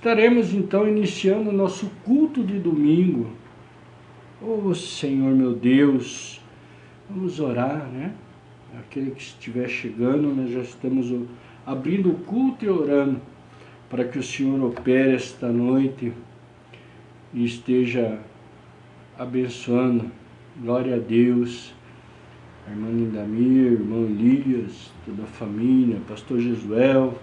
Estaremos então iniciando o nosso culto de domingo. Oh Senhor meu Deus, vamos orar, né? Aquele que estiver chegando, nós já estamos abrindo o culto e orando para que o Senhor opere esta noite e esteja abençoando. Glória a Deus. A irmã Lindamir, irmão Elias, toda a família, pastor Jesuel,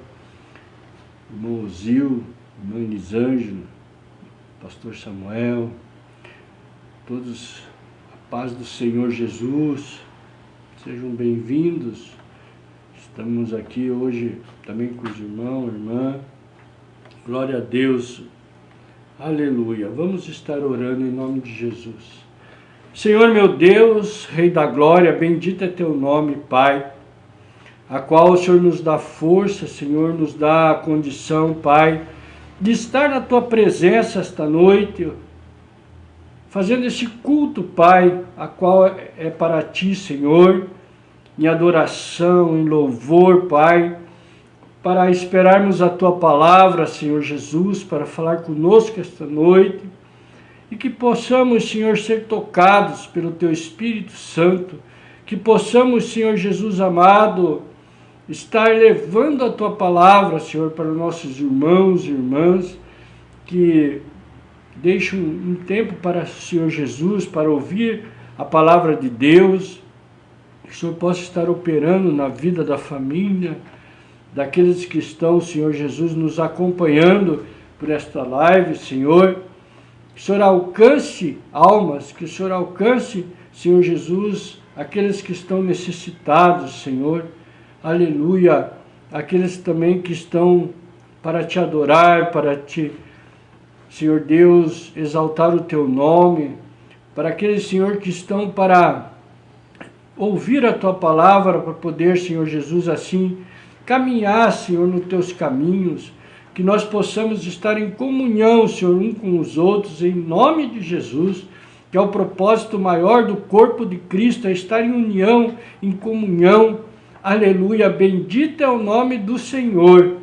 irmão Ozil, irmã Elisângela, pastor Samuel, todos, a paz do Senhor Jesus, sejam bem-vindos. Estamos aqui hoje também com os irmãos, irmã. Glória a Deus, aleluia. Vamos estar orando em nome de Jesus. Senhor meu Deus, Rei da Glória, bendito é teu nome, Pai, a qual o Senhor nos dá força, Senhor, nos dá a condição, Pai, de estar na tua presença esta noite, fazendo esse culto, Pai, a qual é para ti, Senhor, em adoração, em louvor, Pai, para esperarmos a tua palavra, Senhor Jesus, para falar conosco esta noite, e que possamos, Senhor, ser tocados pelo teu Espírito Santo, que possamos, Senhor Jesus amado, estar levando a tua palavra, Senhor, para nossos irmãos e irmãs, que deixam um tempo para o Senhor Jesus, para ouvir a palavra de Deus, que o Senhor possa estar operando na vida da família, daqueles que estão, Senhor Jesus, nos acompanhando por esta live, Senhor. Que o Senhor alcance almas, que o Senhor alcance, Senhor Jesus, aqueles que estão necessitados, Senhor. Aleluia. Aqueles também que estão para te adorar, para te, Senhor Deus, exaltar o teu nome. Para aqueles, Senhor, que estão para ouvir a tua palavra, para poder, Senhor Jesus, assim, caminhar, Senhor, nos teus caminhos. Que nós possamos estar em comunhão, Senhor, um com os outros, em nome de Jesus, que é o propósito maior do corpo de Cristo, é estar em união, em comunhão. Aleluia, bendito é o nome do Senhor.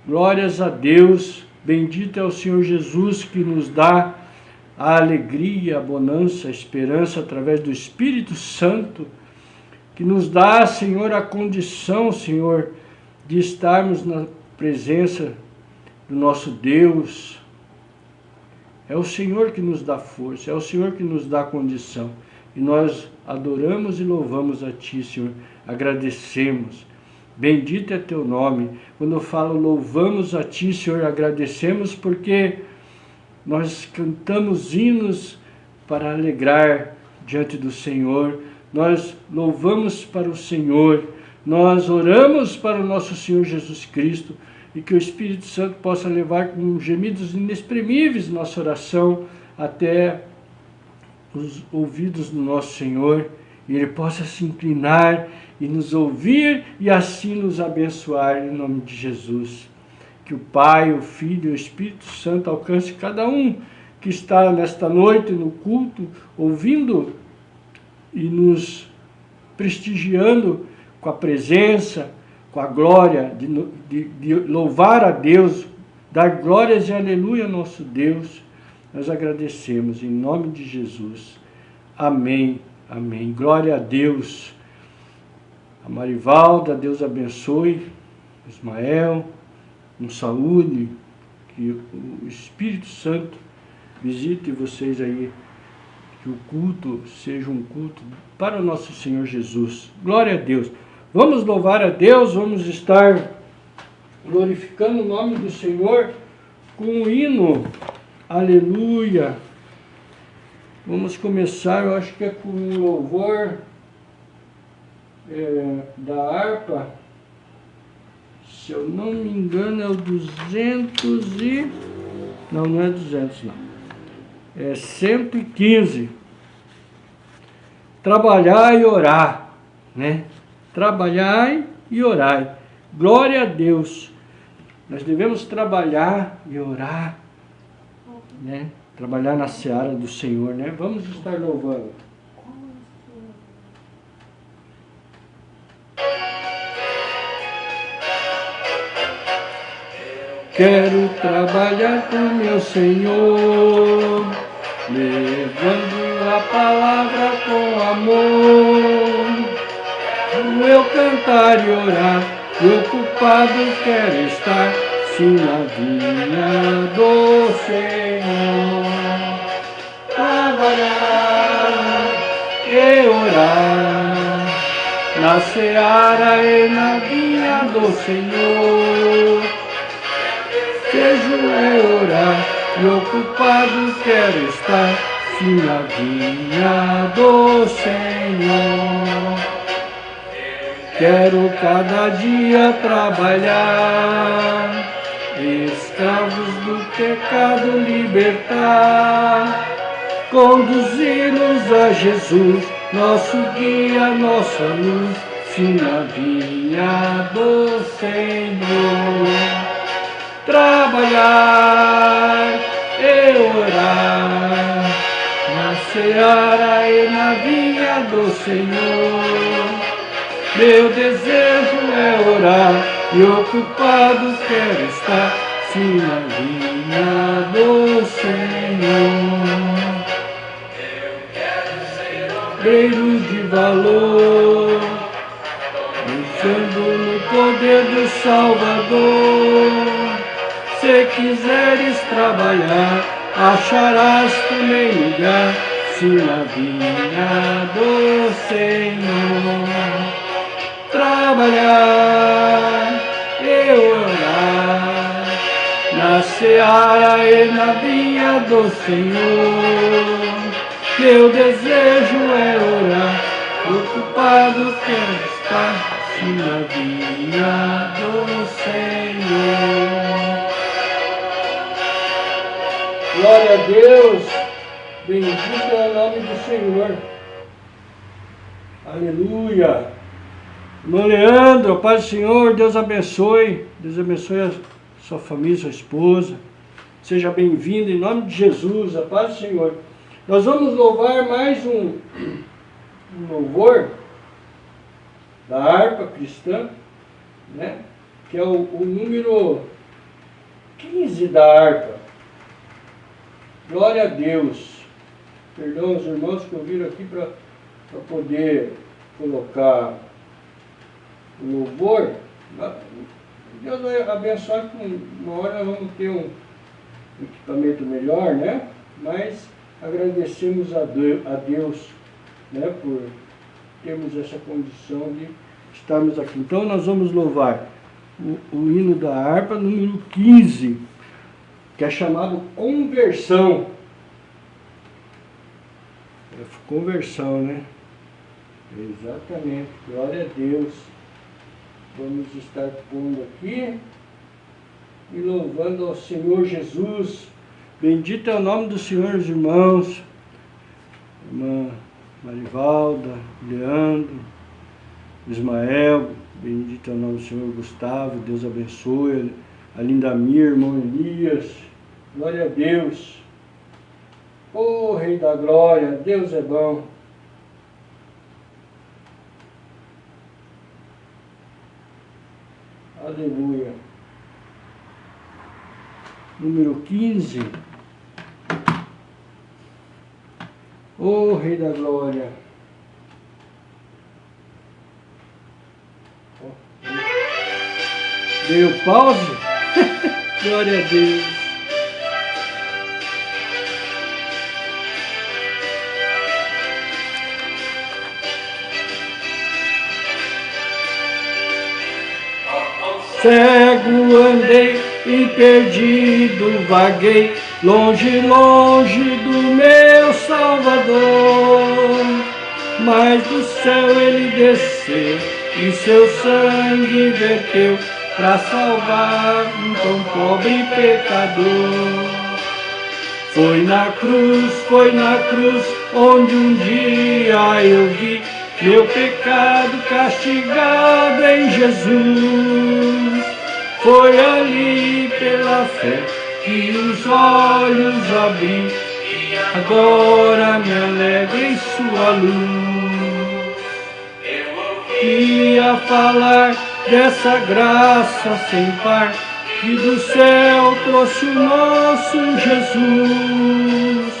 Glórias a Deus, bendito é o Senhor Jesus que nos dá a alegria, a bonança, a esperança através do Espírito Santo, que nos dá, Senhor, a condição, Senhor, de estarmos na presença do nosso Deus. É o Senhor que nos dá força, é o Senhor que nos dá condição. E nós adoramos e louvamos a Ti, Senhor. Agradecemos. Bendito é Teu nome. Quando eu falo louvamos a Ti, Senhor, agradecemos porque nós cantamos hinos para alegrar diante do Senhor. Nós louvamos para o Senhor. Nós oramos para o nosso Senhor Jesus Cristo. E que o Espírito Santo possa levar com gemidos inexprimíveis nossa oração até os ouvidos do nosso Senhor, e Ele possa se inclinar e nos ouvir e assim nos abençoar em nome de Jesus. Que o Pai, o Filho e o Espírito Santo alcance cada um que está nesta noite no culto, ouvindo e nos prestigiando com a presença, com a glória de louvar a Deus, dar glórias e aleluia ao nosso Deus. Nós agradecemos em nome de Jesus. Amém, amém. Glória a Deus. A Marivalda, Deus abençoe. Ismael, com saúde, que o Espírito Santo visite vocês aí, que o culto seja um culto para o nosso Senhor Jesus. Glória a Deus. Vamos louvar a Deus, vamos estar glorificando o nome do Senhor com um hino. Aleluia. Vamos começar, eu acho que é com o louvor da harpa. Se eu não me engano é o 200 e... Não, não é 200 não. É 115. Trabalhar e orar, né? Trabalhai e orai. Glória a Deus. Nós devemos trabalhar e orar, né? Trabalhar na seara do Senhor, né? Vamos estar louvando. Eu Quero trabalhar com meu Senhor, levando a palavra com amor. No eu cantar e orar, preocupado quero estar, sim, na vinha do Senhor. Trabalhar e orar, na seara e na vinha do Senhor. Desejo é orar, preocupado quero estar, sim, na vinha do Senhor. Quero cada dia trabalhar, escravos do pecado libertar, conduzir-nos a Jesus, nosso guia, nossa luz, sim, na vinha do Senhor. Trabalhar e orar, na seara e na vinha do Senhor. Meu desejo é orar, e ocupado quero estar, sim, na vinha do Senhor. Obreiro de valor, pensando no poder do Salvador. Se quiseres trabalhar, acharás também lugar, sim, na vinha do Senhor. Trabalhar e orar, na seara e na vinha do Senhor. Meu desejo é orar, ocupado quero estar, sim, na vinha do Senhor. Glória a Deus, bendito é o nome do Senhor. Aleluia. Irmão Leandro, a paz do Senhor, Deus abençoe a sua família, sua esposa. Seja bem-vindo em nome de Jesus, a paz do Senhor. Nós vamos louvar mais um louvor da harpa cristã, né? Que é o número 15 da harpa. Glória a Deus. Perdão os irmãos que ouviram aqui para poder colocar o louvor. Deus vai abençoar, que uma hora nós vamos ter um equipamento melhor, né? Mas agradecemos a Deus, né, por termos essa condição de estarmos aqui. Então nós vamos louvar o hino da harpa número 15, que é chamado Conversão. Conversão, né? Exatamente, glória a Deus. Vamos estar pondo aqui e louvando ao Senhor Jesus. Bendito é o nome do Senhor, os irmãos. Irmã Marivalda, Leandro, Ismael, bendito é o nome do Senhor, Gustavo, Deus abençoe. A Lindamir, irmão Elias, glória a Deus. Ô Rei da Glória, Deus é bom. Aleluia. Número 15. Ô Rei da Glória. Deu pause? Glória a Deus. Cego andei e perdido vaguei, longe, longe do meu Salvador. Mas do céu ele desceu e seu sangue verteu para salvar um tão pobre pecador. Foi na cruz, onde um dia eu vi meu pecado castigado em Jesus. Foi ali pela fé que os olhos abri, agora me alegro em sua luz. Eu ia falar dessa graça sem par, que do céu trouxe o nosso Jesus.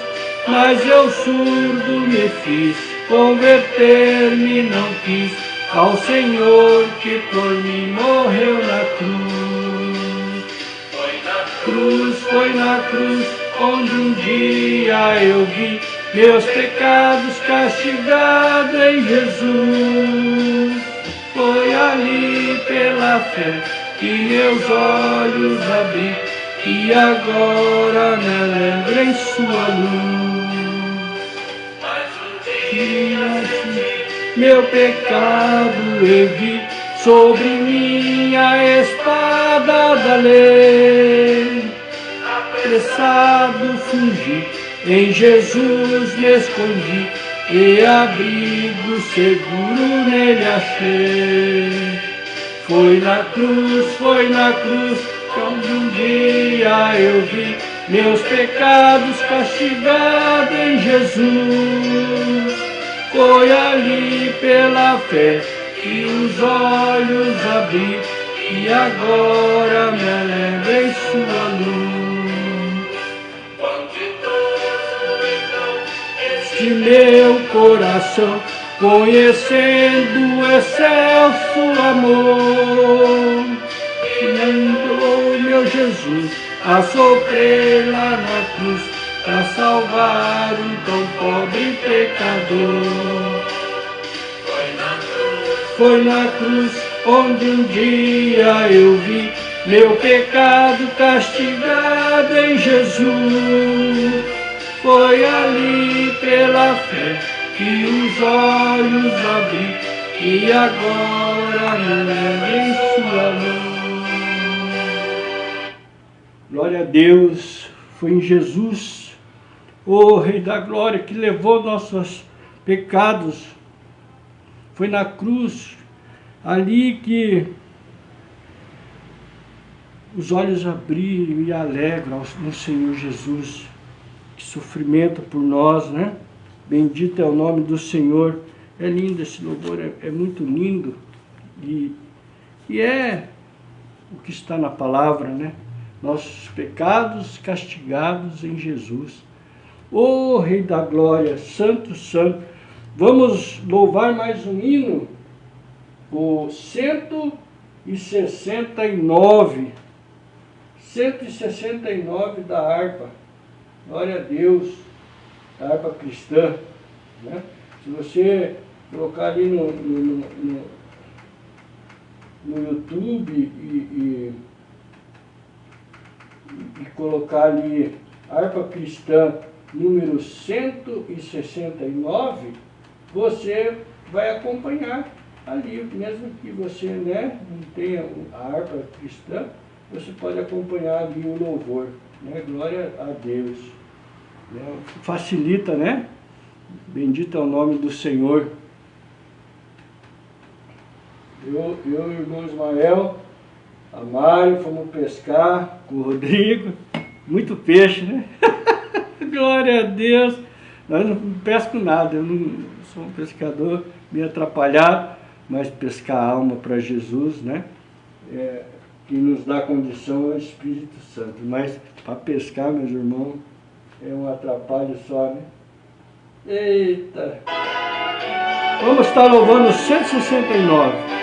Mas eu surdo me fiz, converter-me não quis ao Senhor que por mim morreu na cruz. Foi na cruz onde um dia eu vi meus pecados castigados em Jesus. Foi ali pela fé que meus olhos abri e agora me alegro em sua luz. Meu pecado ergui sobre minha espada da lei. Apressado fugi, em Jesus me escondi e abrigo seguro nele achei. Foi na cruz, onde um dia eu vi meus pecados castigados em Jesus. Foi ali pela fé que os olhos abri e agora me alegro em sua luz. Este meu coração, conhecendo o excelso amor, lembrou meu Jesus a sofrer lá na cruz para salvar um tão pobre pecador. Foi na cruz onde um dia eu vi meu pecado castigado em Jesus. Foi ali pela fé que os olhos abri e agora me lembro em sua luz. Glória a Deus, foi em Jesus, o Rei da Glória, que levou nossos pecados. Foi na cruz, ali que os olhos abriram e alegram no Senhor Jesus. Que sofrimento por nós, né? Bendito é o nome do Senhor. É lindo esse louvor, é muito lindo. E é o que está na palavra, né? Nossos pecados castigados em Jesus. Ô Rei da Glória, Santo, Santo. Vamos louvar mais um hino, o 169. 169 da harpa. Glória a Deus, a harpa cristã, né? Se você colocar ali no YouTube e colocar ali harpa cristã número 169, você vai acompanhar ali, mesmo que você, né, não tenha a harpa cristã, você pode acompanhar ali o louvor, né? Glória a Deus, né? Facilita, né? Bendito é o nome do Senhor. Eu e o irmão Ismael, a Mário, fomos pescar com o Rodrigo, muito peixe, né? Glória a Deus. Nós não pesco nada, eu não sou um pescador meio atrapalhado, mas pescar a alma para Jesus, né? Que nos dá condição é o Espírito Santo. Mas para pescar, meus irmãos, é um atrapalho só, né? Eita! Vamos estar louvando 169.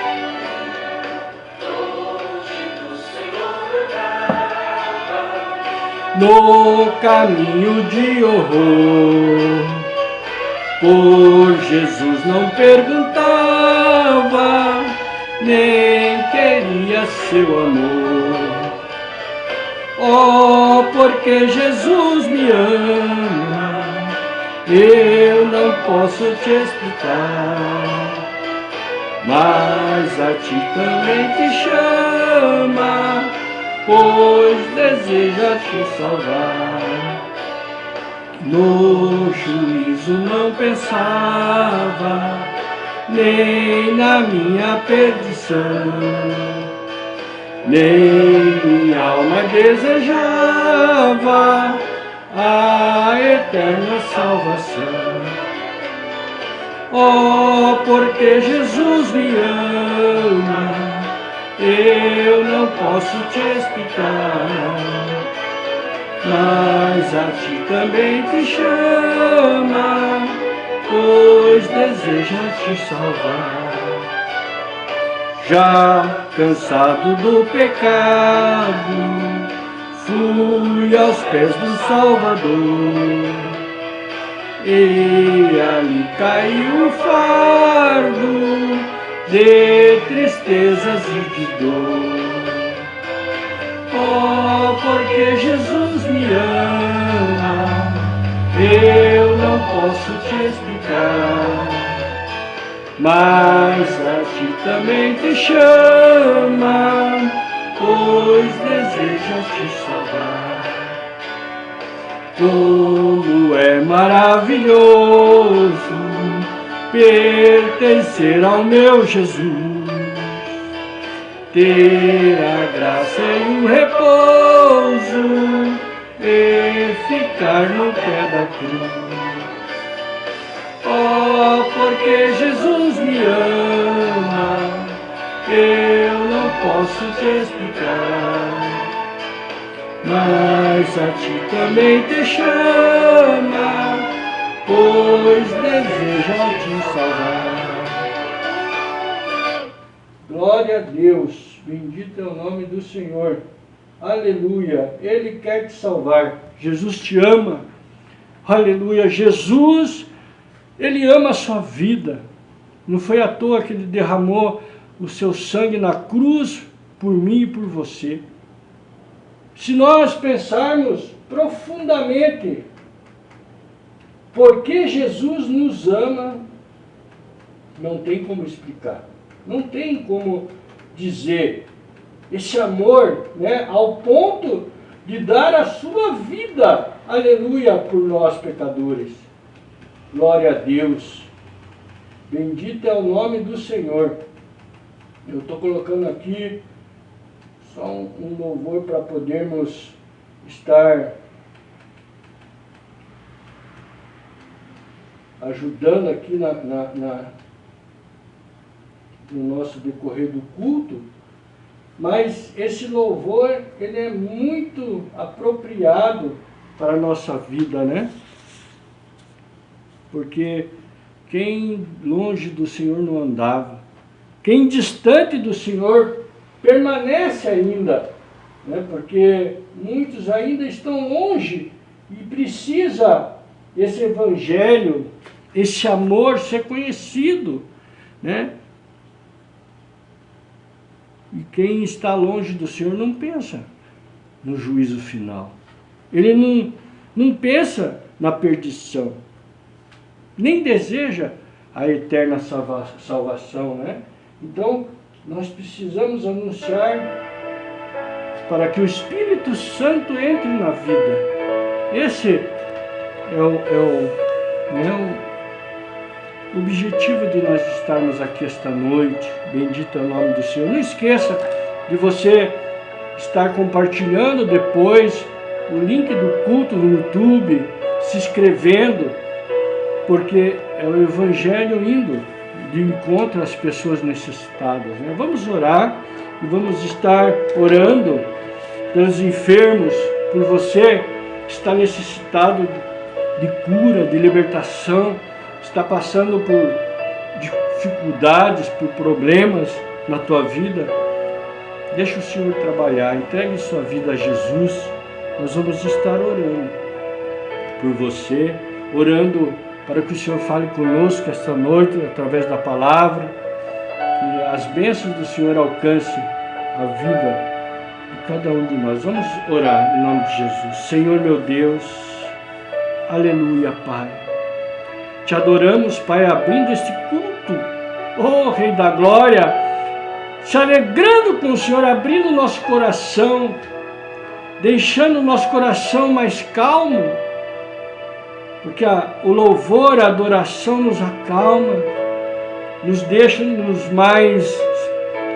No caminho de horror, por Jesus não perguntava, nem queria seu amor. Oh, porque Jesus me ama, eu não posso te explicar, mas a ti também te chama, pois deseja te salvar. No juízo não pensava, nem na minha perdição, nem minha alma desejava a eterna salvação. Oh, porque Jesus me ama, eu não posso te explicar, mas a ti também te chama, pois deseja te salvar. Já cansado do pecado, fui aos pés do Salvador, e ali caiu o fardo de tristezas e de dor. Oh, porque Jesus me ama, eu não posso te explicar, mas a ti também te chama, pois deseja te salvar. Como é maravilhoso pertencer ao meu Jesus, ter a graça e o repouso e ficar no pé da cruz. Oh, porque Jesus me ama, eu não posso te explicar, mas a ti também te chama, pois deseja te salvar. Glória a Deus, bendito é o nome do Senhor, aleluia, Ele quer te salvar, Jesus te ama, aleluia, Jesus, Ele ama a sua vida, não foi à toa que Ele derramou o seu sangue na cruz por mim e por você. Se nós pensarmos profundamente por que Jesus nos ama, não tem como explicar, não tem como dizer esse amor, né, ao ponto de dar a sua vida, aleluia, por nós pecadores. Glória a Deus, bendito é o nome do Senhor. Eu estou colocando aqui só um louvor para podermos estar ajudando aqui no nosso decorrer do culto, mas esse louvor, ele é muito apropriado para a nossa vida, né? Porque quem longe do Senhor não andava, quem distante do Senhor permanece ainda, né? Porque muitos ainda estão longe e precisa esse evangelho, esse amor ser conhecido, né? E quem está longe do Senhor não pensa no juízo final. Ele não pensa na perdição, nem deseja a eterna salvação, né? Então, nós precisamos anunciar para que o Espírito Santo entre na vida. Esse é o objetivo de nós estarmos aqui esta noite. Bendito é o nome do Senhor. Não esqueça de você estar compartilhando depois o link do culto no YouTube, se inscrevendo, porque é o Evangelho indo de encontro às pessoas necessitadas, né? Vamos orar e vamos estar orando pelos enfermos, por você que está necessitado de cura, de libertação, está passando por dificuldades, por problemas na tua vida. Deixa o Senhor trabalhar, entregue sua vida a Jesus. Nós vamos estar orando por você, orando para que o Senhor fale conosco esta noite, através da palavra, que as bênçãos do Senhor alcancem a vida de cada um de nós. Vamos orar em nome de Jesus. Senhor meu Deus, aleluia, Pai. Te adoramos, Pai, abrindo este culto, oh Rei da Glória, se alegrando com o Senhor, abrindo o nosso coração, deixando o nosso coração mais calmo, porque o louvor, a adoração nos acalma, nos deixa nos mais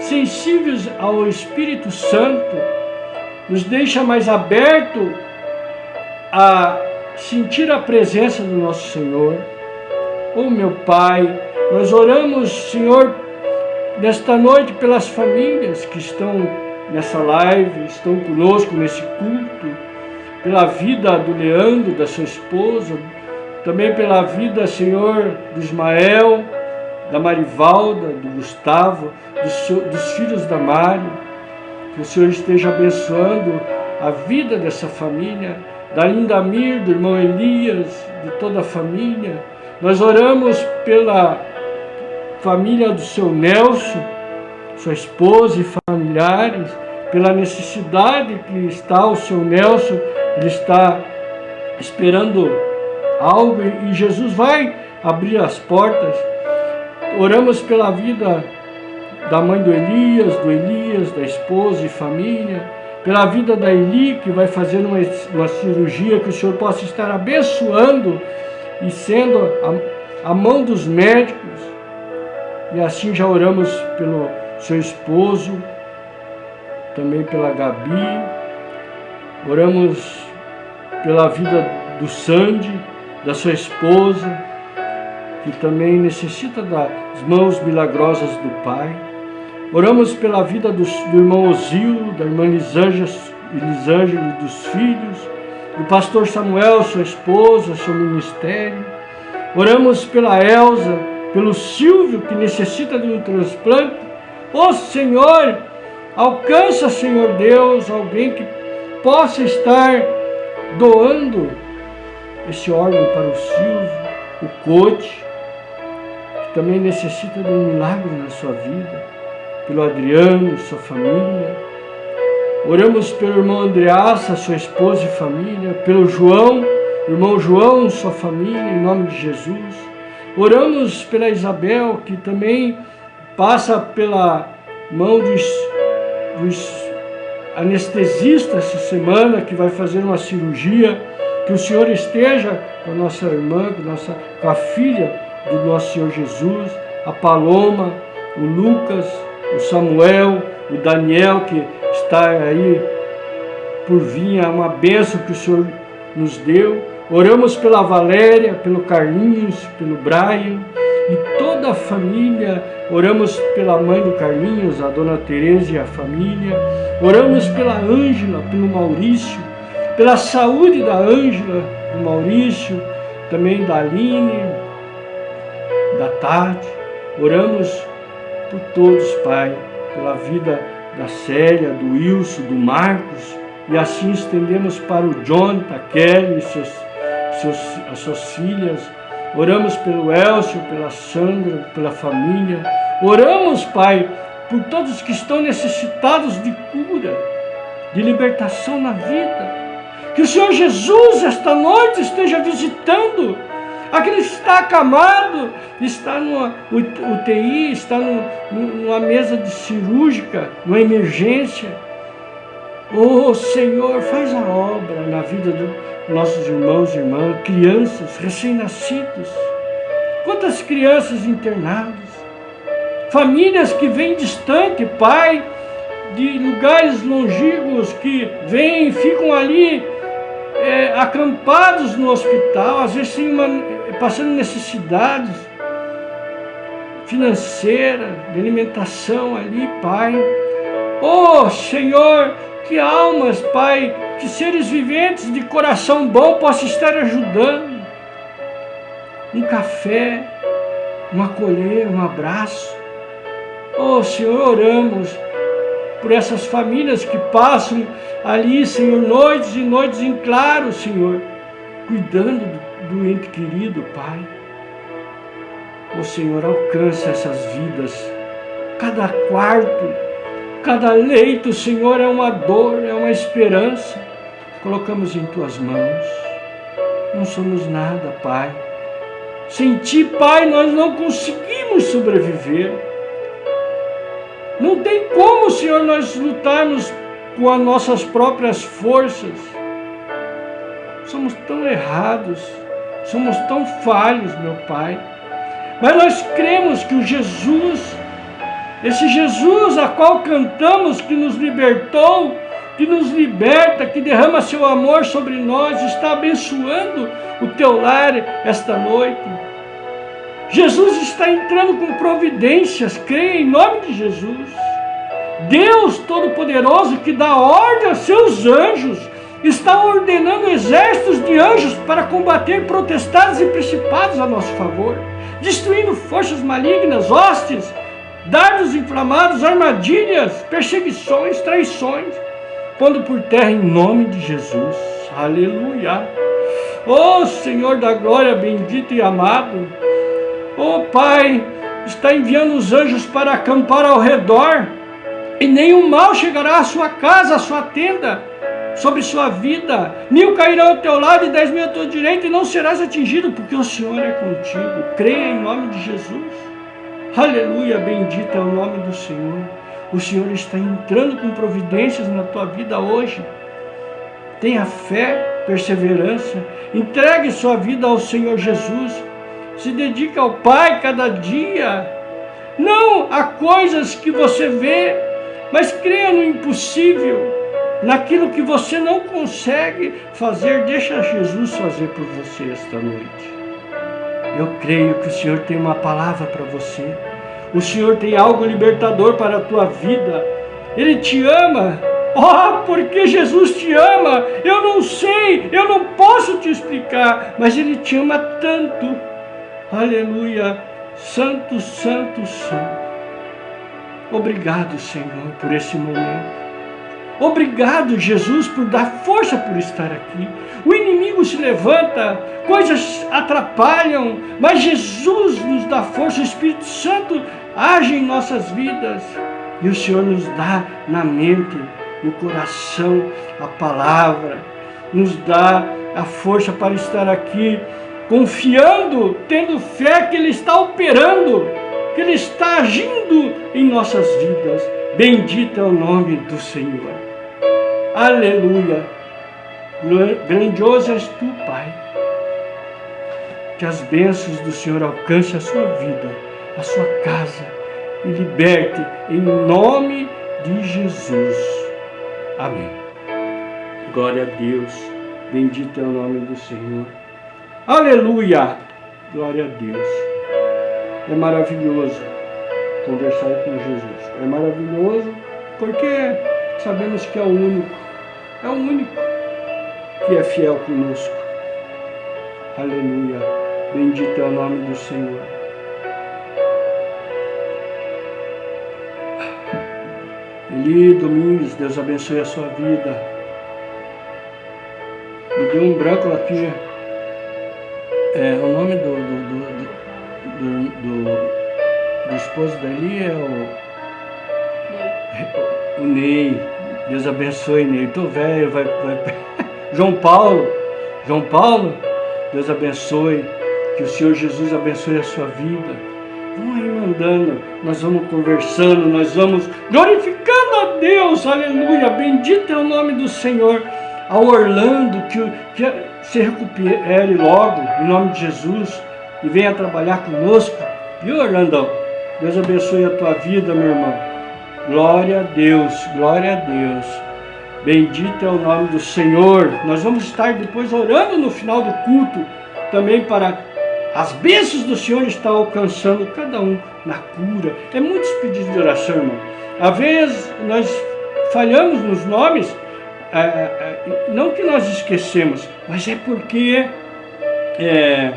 sensíveis ao Espírito Santo, nos deixa mais aberto a sentir a presença do nosso Senhor. Oh meu Pai, nós oramos, Senhor, nesta noite pelas famílias que estão nessa live, estão conosco nesse culto, pela vida do Leandro, da sua esposa, também pela vida, Senhor, do Ismael, da Marivalda, do Gustavo, dos filhos da Mari. Que o Senhor esteja abençoando a vida dessa família, da Lindamir, do irmão Elias, de toda a família. Nós oramos pela família do seu Nelson, sua esposa e familiares, pela necessidade que está o seu Nelson, ele está esperando algo e Jesus vai abrir as portas. Oramos pela vida da mãe do Elias, da esposa e família, pela vida da Eli, que vai fazer uma cirurgia, que o Senhor possa estar abençoando e sendo a mão dos médicos. E assim já oramos pelo seu esposo, também pela Gabi, oramos pela vida do Sandy, da sua esposa, que também necessita das mãos milagrosas do Pai. Oramos pela vida do irmão Ozil, da irmã Elisângela e dos filhos, do pastor Samuel, sua esposa, seu ministério. Oramos pela Elza, pelo Silvio, que necessita de um transplante. Ó Senhor, alcança, Senhor Deus, alguém que possa estar doando esse órgão para o Silvio, o Cote, que também necessita de um milagre na sua vida. Pelo Adriano, sua família. Oramos pelo irmão Andreassa, sua esposa e família. Pelo João, irmão João, sua família, em nome de Jesus. Oramos pela Isabel, que também passa pela mão dos anestesistas essa semana, que vai fazer uma cirurgia. Que o Senhor esteja com a nossa irmã, com a filha do nosso Senhor Jesus, a Paloma, o Lucas, o Samuel, o Daniel, que está aí por vir, é uma bênção que o Senhor nos deu. Oramos pela Valéria, pelo Carlinhos, pelo Brian e toda a família. Oramos pela mãe do Carlinhos, a dona Tereza e a família. Oramos pela Ângela, pelo Maurício, pela saúde da Ângela, do Maurício, também da Aline, da Tati. Oramos por todos, Pai, pela vida da Célia, do Wilson, do Marcos, e assim estendemos para o Jonathan, a Kelly, as suas filhas. Oramos pelo Elcio, pela Sandra, pela família. Oramos, Pai, por todos que estão necessitados de cura, de libertação na vida. Que o Senhor Jesus, esta noite, esteja visitando aquele que está acamado, está numa UTI, está numa mesa de cirúrgica, numa emergência. Oh Senhor, faz a obra na vida dos nossos irmãos e irmãs, crianças, recém-nascidos. Quantas crianças internadas, famílias que vêm distante, Pai, de lugares longínquos, que vêm e ficam ali acampados no hospital, às vezes passando necessidades financeiras, de alimentação ali, Pai. Oh Senhor, que almas, Pai, que seres viventes de coração bom possam estar ajudando. Um café, um acolher, um abraço. Oh Senhor, oramos por essas famílias que passam ali, Senhor, noites e noites em claro, Senhor, cuidando do ente querido, Pai. O Senhor, alcança essas vidas. Cada quarto, cada leito, Senhor, é uma dor, é uma esperança. Colocamos em Tuas mãos. Não somos nada, Pai. Sem Ti, Pai, nós não conseguimos sobreviver. Não tem como, Senhor, nós lutarmos com as nossas próprias forças. Somos tão errados, somos tão falhos, meu Pai. Mas nós cremos que o Jesus, esse Jesus a qual cantamos, que nos libertou, que nos liberta, que derrama seu amor sobre nós, está abençoando o teu lar esta noite. Jesus está entrando com providências, creia em nome de Jesus. Deus Todo-Poderoso, que dá ordem aos seus anjos, está ordenando exércitos de anjos para combater potestades e principados a nosso favor, destruindo forças malignas, hostes, dardos inflamados, armadilhas, perseguições, traições, pondo por terra em nome de Jesus. Aleluia! Oh Senhor da glória, bendito e amado, oh Pai, está enviando os anjos para acampar ao redor, e nenhum mal chegará à sua casa, à sua tenda, sobre sua vida. 1000 cairão ao teu lado e 10.000 à tua direita, e não serás atingido, porque o Senhor é contigo. Creia em nome de Jesus. Aleluia, bendito é o nome do Senhor. O Senhor está entrando com providências na tua vida hoje. Tenha fé, perseverança, entregue sua vida ao Senhor Jesus. Se dedique ao Pai cada dia. Não a coisas que você vê, mas creia no impossível, naquilo que você não consegue fazer. Deixa Jesus fazer por você esta noite. Eu creio que o Senhor tem uma palavra para você. O Senhor tem algo libertador para a tua vida. Ele te ama. Oh, porque Jesus te ama. Eu não sei, eu não posso te explicar, mas Ele te ama tanto. Aleluia. Santo, santo, santo. Obrigado, Senhor, por esse momento. Obrigado, Jesus, por dar força por estar aqui. O inimigo se levanta, coisas atrapalham, mas Jesus nos dá força. O Espírito Santo age em nossas vidas. E o Senhor nos dá na mente, no coração, a palavra. Nos dá a força para estar aqui, confiando, tendo fé que Ele está operando, que Ele está agindo em nossas vidas. Bendito é o nome do Senhor. Aleluia. Grandioso és tu, Pai. Que as bênçãos do Senhor alcancem a sua vida, a sua casa, e liberte em nome de Jesus. Amém. Glória a Deus. Bendito é o nome do Senhor. Aleluia. Glória a Deus. É maravilhoso conversar com Jesus. É maravilhoso porque sabemos que é o único que é fiel conosco. Aleluia. Bendito é o nome do Senhor. Eli Domingues, Deus abençoe a sua vida. Me deu um branco aqui. O nome do esposo da Eli é o Ney. Deus abençoe, Ney. Estou velho, vai. João Paulo, Deus abençoe. Que o Senhor Jesus abençoe a sua vida. Vamos aí mandando, nós vamos conversando, nós vamos glorificando a Deus. Aleluia, bendito é o nome do Senhor. Ao Orlando, que se recupere logo, em nome de Jesus, e venha trabalhar conosco. Viu, Orlando? Deus abençoe a tua vida, meu irmão. Glória a Deus, glória a Deus. Bendito é o nome do Senhor. Nós vamos estar depois orando no final do culto, também para as bênçãos do Senhor estar alcançando cada um na cura. É muitos pedidos de oração, irmão. Às vezes nós falhamos nos nomes, não que nós esquecemos, mas é porque é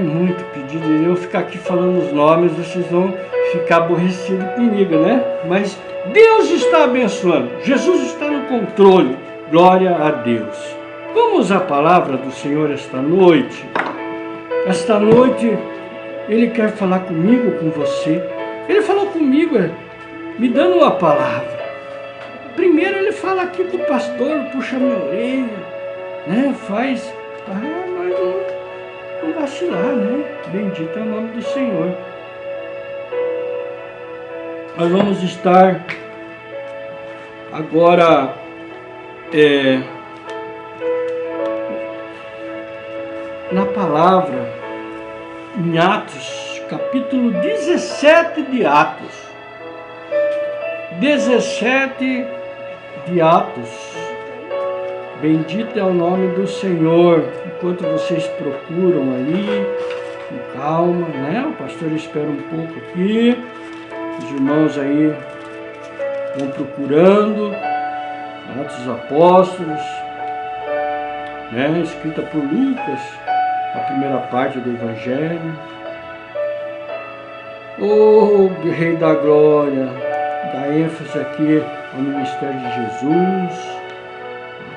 muito pedido. E eu ficar aqui falando os nomes, vocês vão ficar aborrecidos comigo, né? Mas Deus está abençoando, Jesus está no controle. Glória a Deus. Vamos à palavra do Senhor esta noite. Esta noite Ele quer falar comigo, com você. Ele falou comigo, me dando uma palavra. Primeiro Ele fala aqui com o pastor, puxa minha orelha, né? Faz nós não vacilar, né? Bendito é o nome do Senhor. Nós vamos estar agora na palavra em Atos, capítulo 17 de Atos. 17 de Atos. Bendito é o nome do Senhor. Enquanto vocês procuram ali, com calma, né? O pastor espera um pouco aqui, os irmãos aí vão procurando, Atos dos Apóstolos, né? Escrita por Lucas, a primeira parte do Evangelho. Oh, Rei da Glória, dá ênfase aqui ao ministério de Jesus,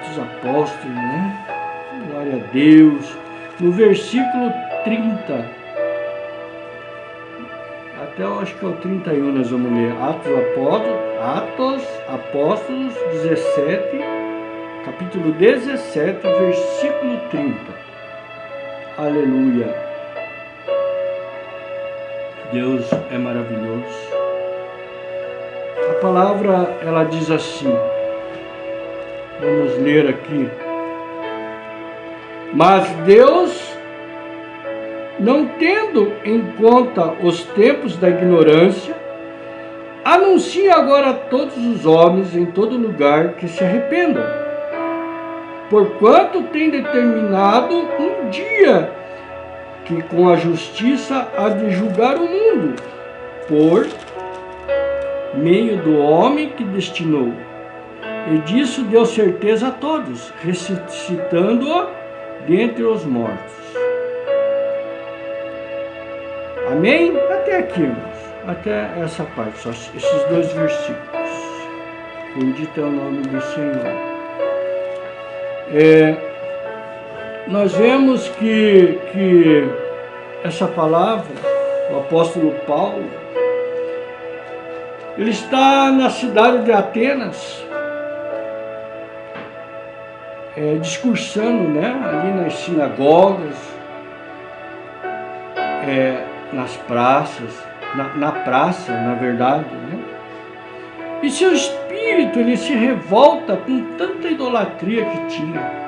dos apóstolos, né? Glória a Deus. No versículo 30, até eu acho que é o 31 nós vamos ler. Atos Apóstolos 17, capítulo 17, versículo 30. Aleluia. Deus é maravilhoso. A palavra, ela diz assim, vamos ler aqui. Mas Deus, não tendo em conta os tempos da ignorância, anuncia agora a todos os homens em todo lugar que se arrependam, porquanto tem determinado um dia que com a justiça há de julgar o mundo, por meio do homem que destinou. E disso deu certeza a todos, ressuscitando-o dentre os mortos. Amém? Até aqui, irmãos. Até essa parte, só esses dois versículos. Bendito é o nome do Senhor. Nós vemos que essa palavra, o apóstolo Paulo, ele está na cidade de Atenas, discursando, né, ali nas sinagogas, nas praças, na praça, na verdade, né? E seu espírito, ele se revolta com tanta idolatria que tinha.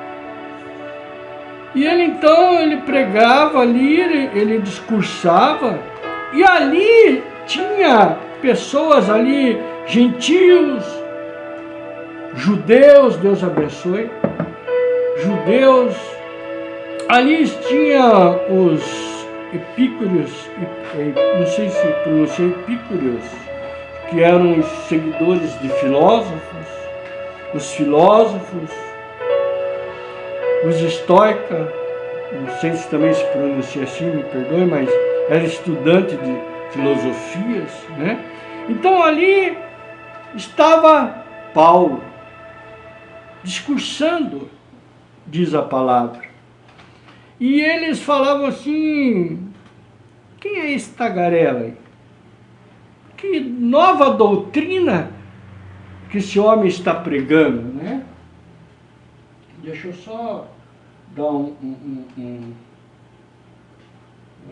E ele então, ele pregava ali, ele discursava, e ali tinha pessoas ali, gentios, judeus, Deus abençoe, judeus, ali tinha os epícureos, não sei se pronunciei epícureos, que eram os seguidores de filósofos, os filósofos, os estoicos, não sei se também se pronuncia assim, me perdoe, mas era estudante de filosofias, né? Então ali estava Paulo, discursando, diz a palavra. E eles falavam assim, quem é esse tagarela aí? Que nova doutrina que esse homem está pregando, né? Deixa eu só dar não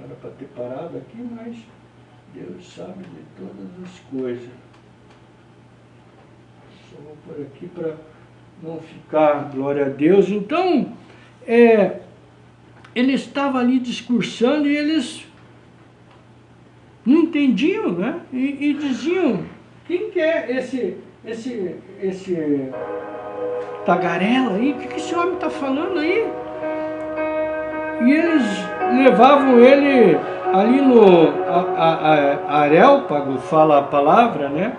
era para ter parado aqui, mas Deus sabe de todas as coisas. Só vou por aqui para não ficar, glória a Deus. Então, ele estava ali discursando e eles não entendiam, né? E diziam, quem que é esse tagarela aí? O que esse homem está falando aí? E eles levavam ele ali no Areópago, fala a palavra, né?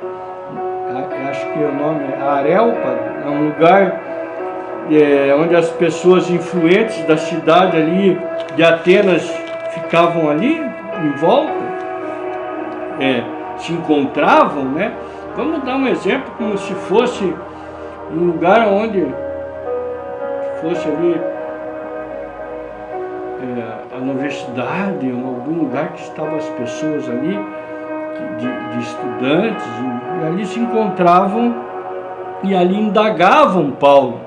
Acho que o nome é Areópago, é um lugar onde as pessoas influentes da cidade ali de Atenas ficavam ali em volta, se encontravam, né? Vamos dar um exemplo como se fosse um lugar onde fosse ali a universidade, em algum lugar que estavam as pessoas ali, de estudantes, e ali se encontravam e ali indagavam Paulo.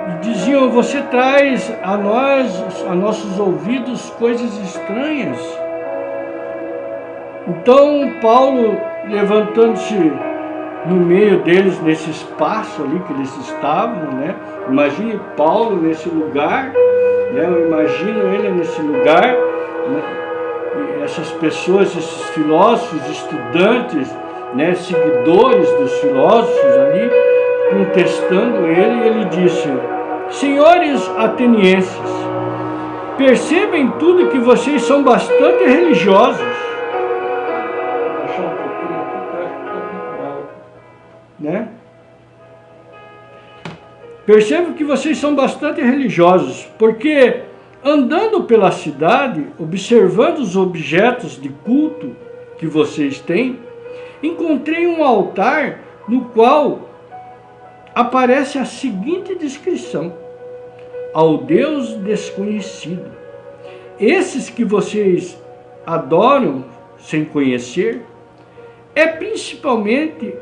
E diziam, você traz a nossos ouvidos coisas estranhas. Então Paulo, levantando-se no meio deles, nesse espaço ali que eles estavam, né? Imagine Paulo nesse lugar, né? Eu imagino ele nesse lugar, né? E essas pessoas, esses filósofos, estudantes, né? Seguidores dos filósofos ali, contestando ele, e ele disse, senhores atenienses, Perceba em tudo que vocês são bastante religiosos. Vou baixar um pouquinho aqui, que eu acho que está muito alto, né? Percebo que vocês são bastante religiosos, porque andando pela cidade, observando os objetos de culto que vocês têm, encontrei um altar no qual aparece a seguinte descrição: ao Deus desconhecido. Esses que vocês adoram sem conhecer, principalmente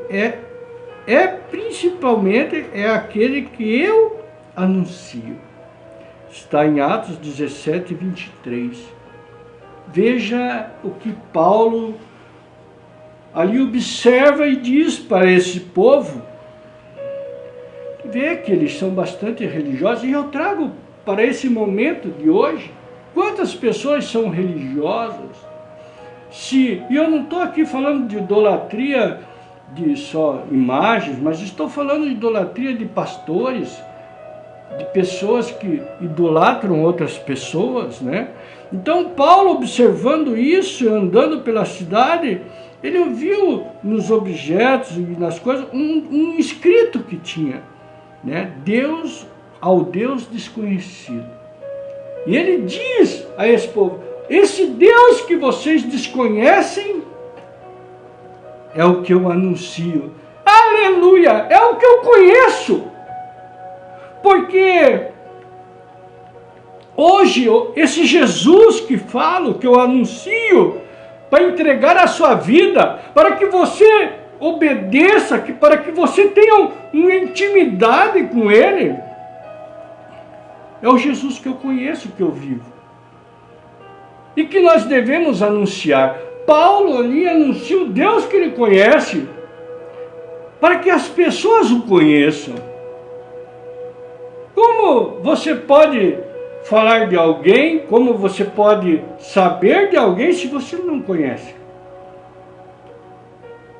aquele que eu anuncio. Está em Atos 17, 23. Veja o que Paulo ali observa e diz para esse povo. Vê que eles são bastante religiosos, e eu trago para esse momento de hoje, quantas pessoas são religiosas? E eu não estou aqui falando de idolatria de só imagens, mas estou falando de idolatria de pastores, de pessoas que idolatram outras pessoas, né? Então Paulo, observando isso, andando pela cidade, ele viu nos objetos e nas coisas um escrito que tinha, né? Deus, ao Deus desconhecido. E ele diz a esse povo: esse Deus que vocês desconhecem é o que eu anuncio. Aleluia! É o que eu conheço. Porque hoje, esse Jesus que falo, que eu anuncio, para entregar a sua vida, para que você obedeça, para que você tenha uma intimidade com Ele, é o Jesus que eu conheço, que eu vivo. E que nós devemos anunciar. Paulo ali anuncia o Deus que ele conhece, para que as pessoas o conheçam. Como você pode falar de alguém, como você pode saber de alguém se você não conhece?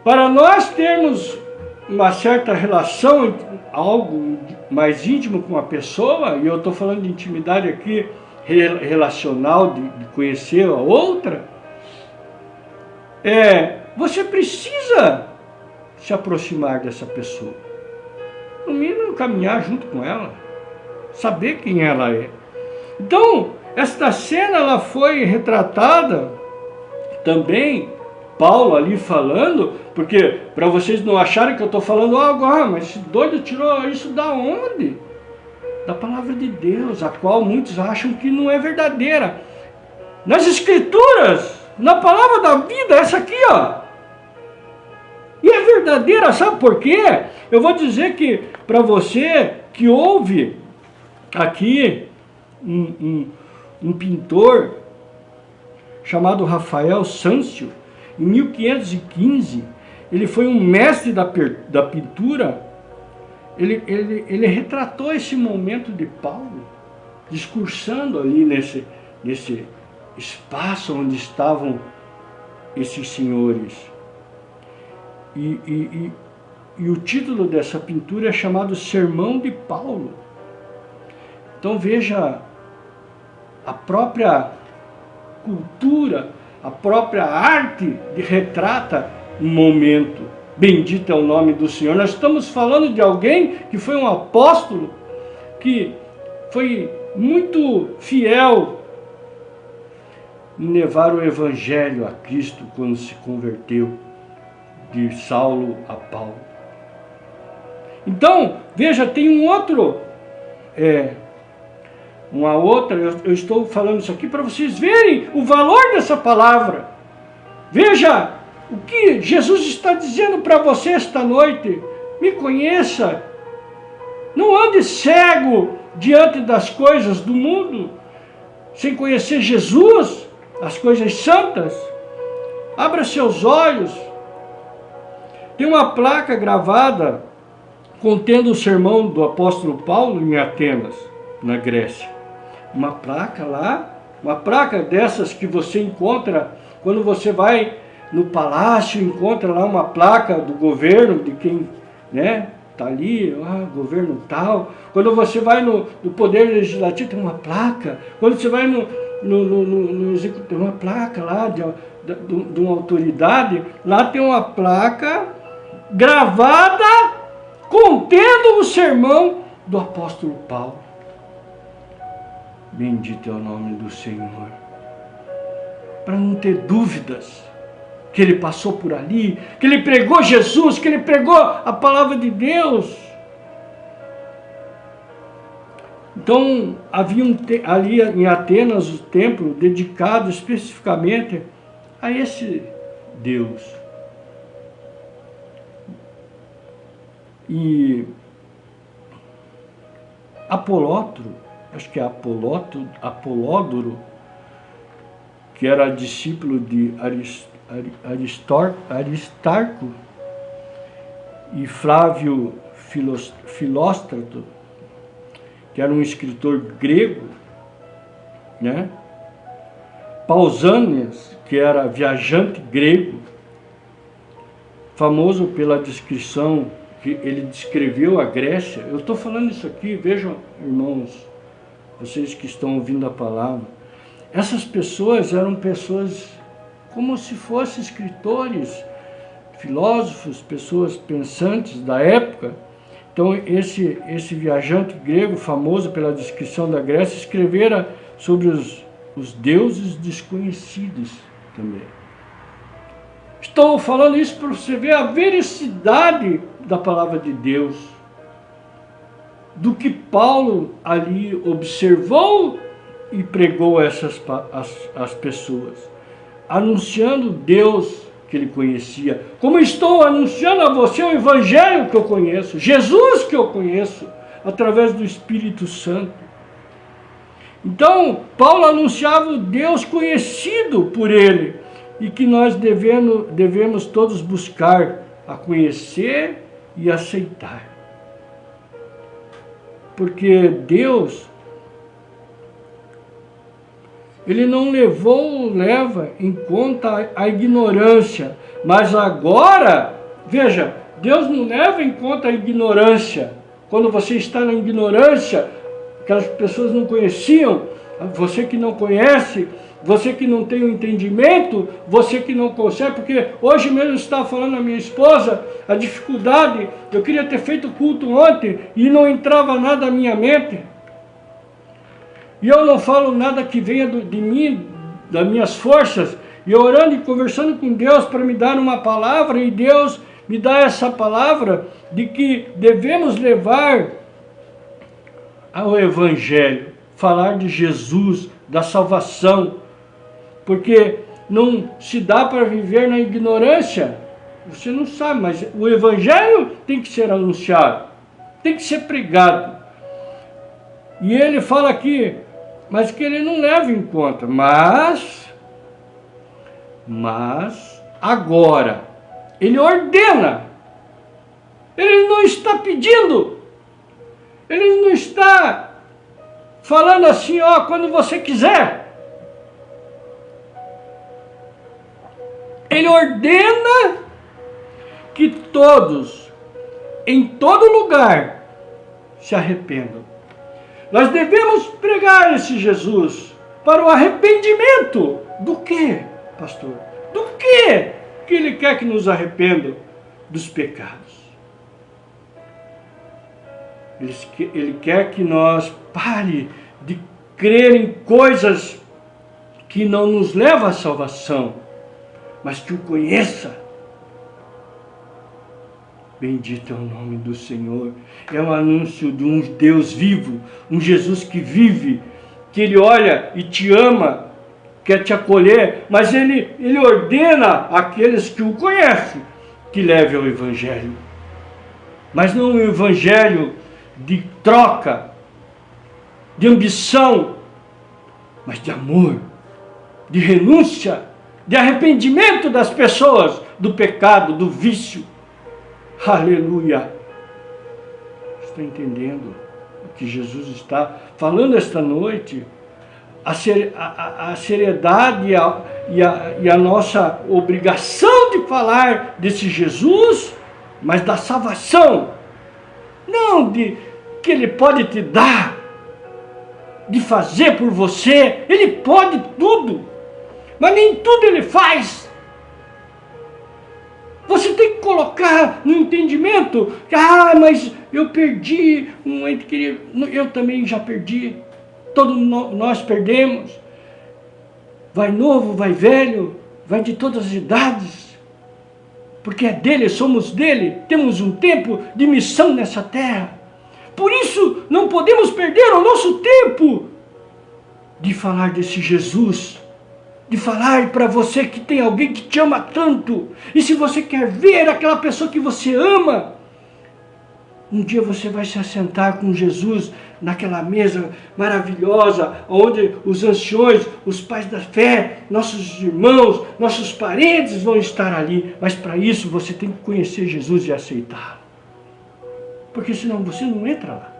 Para nós termos uma certa relação, algo mais íntimo com a pessoa, e eu estou falando de intimidade aqui, relacional, de conhecer a outra, você precisa se aproximar dessa pessoa. No mínimo, caminhar junto com ela, saber quem ela é. Então, esta cena ela foi retratada também, Paulo ali falando, porque para vocês não acharem que eu estou falando agora, mas esse doido tirou isso da onde? Da palavra de Deus, a qual muitos acham que não é verdadeira. Nas Escrituras, na palavra da vida, essa aqui, ó. E é verdadeira, sabe por quê? Eu vou dizer que para você que ouve aqui um pintor chamado Rafael Sanzio, em 1515, ele foi um mestre da pintura. Ele retratou esse momento de Paulo, discursando ali nesse espaço onde estavam esses senhores. E o título dessa pintura é chamado Sermão de Paulo. Então veja a própria cultura, a própria arte de retrata um momento. Bendito é o nome do Senhor. Nós estamos falando de alguém que foi um apóstolo, que foi muito fiel em levar o evangelho a Cristo quando se converteu de Saulo a Paulo. Então, veja, tem uma outra, eu estou falando isso aqui para vocês verem o valor dessa palavra. Veja o que Jesus está dizendo para você esta noite. Me conheça. Não ande cego diante das coisas do mundo, sem conhecer Jesus, as coisas santas. Abra seus olhos. Tem uma placa gravada contendo o sermão do apóstolo Paulo em Atenas, na Grécia. Uma placa lá, uma placa dessas que você encontra quando você vai no palácio, encontra lá uma placa do governo, de quem, né, está ali, governo tal. Quando você vai no Poder Legislativo, tem uma placa. Quando você vai no Executivo, tem uma placa lá de uma autoridade. Lá tem uma placa gravada contendo o sermão do apóstolo Paulo. Bendito é o nome do Senhor. Para não ter dúvidas que ele passou por ali, que ele pregou Jesus, que ele pregou a palavra de Deus. Então, havia ali em Atenas o templo dedicado especificamente a esse Deus. E Apolótoro, acho que é Apolódoro, que era discípulo de Aristarco, e Flávio Filóstrato, que era um escritor grego, né? Pausanias, que era viajante grego, famoso pela descrição que ele descreveu a Grécia. Eu estou falando isso aqui, vejam, irmãos, vocês que estão ouvindo a palavra, essas pessoas eram pessoas como se fossem escritores, filósofos, pessoas pensantes da época. Então esse viajante grego, famoso pela descrição da Grécia, escrevera sobre os deuses desconhecidos também. Estou falando isso para você ver a veracidade da palavra de Deus, do que Paulo ali observou e pregou as pessoas, anunciando Deus que ele conhecia, como estou anunciando a você o Evangelho que eu conheço, Jesus que eu conheço, através do Espírito Santo. Então, Paulo anunciava o Deus conhecido por ele, e que nós devemos todos buscar a conhecer e aceitar. Porque Deus, ele não leva em conta a ignorância, mas agora, veja, Deus não leva em conta a ignorância. Quando você está na ignorância, aquelas pessoas não conheciam, você que não conhece, você que não tem o entendimento, você que não consegue, porque hoje mesmo eu estava falando à minha esposa, a dificuldade, eu queria ter feito culto ontem e não entrava nada na minha mente. E eu não falo nada que venha de mim, das minhas forças, e orando e conversando com Deus para me dar uma palavra, e Deus me dá essa palavra de que devemos levar ao Evangelho, falar de Jesus, da salvação, porque não se dá para viver na ignorância. Você não sabe, mas o Evangelho tem que ser anunciado, tem que ser pregado. E ele fala aqui, mas que ele não leva em conta. Mas agora, ele ordena. Ele não está pedindo. Ele não está falando assim, quando você quiser. Ele ordena que todos, em todo lugar, se arrependam. Nós devemos pregar esse Jesus para o arrependimento. Do que, pastor? Do que ele quer que nos arrependam? Dos pecados. Ele quer que nós pare de crer em coisas que não nos levam à salvação, mas que o conheça. Bendito é o nome do Senhor. É um anúncio de um Deus vivo, um Jesus que vive, que Ele olha e te ama, quer te acolher, mas Ele ordena àqueles que o conhecem que leve ao Evangelho. Mas não um Evangelho de troca, de ambição, mas de amor, de renúncia, de arrependimento das pessoas, do pecado, do vício. Aleluia! Está entendendo o que Jesus está falando esta noite? A seriedade e a nossa obrigação de falar desse Jesus, mas da salvação, não de que Ele pode te dar, de fazer por você. Ele pode tudo, mas nem tudo Ele faz. Você tem que colocar no entendimento que, mas eu perdi um ente querido. Eu também já perdi. Todos nós perdemos. Vai novo, vai velho, vai de todas as idades. Porque é dele, somos dele. Temos um tempo de missão nessa terra. Por isso não podemos perder o nosso tempo de falar desse Jesus. De falar para você que tem alguém que te ama tanto. E se você quer ver aquela pessoa que você ama, um dia você vai se assentar com Jesus naquela mesa maravilhosa, onde os anciões, os pais da fé, nossos irmãos, nossos parentes vão estar ali. Mas para isso você tem que conhecer Jesus e aceitá-lo. Porque senão você não entra lá.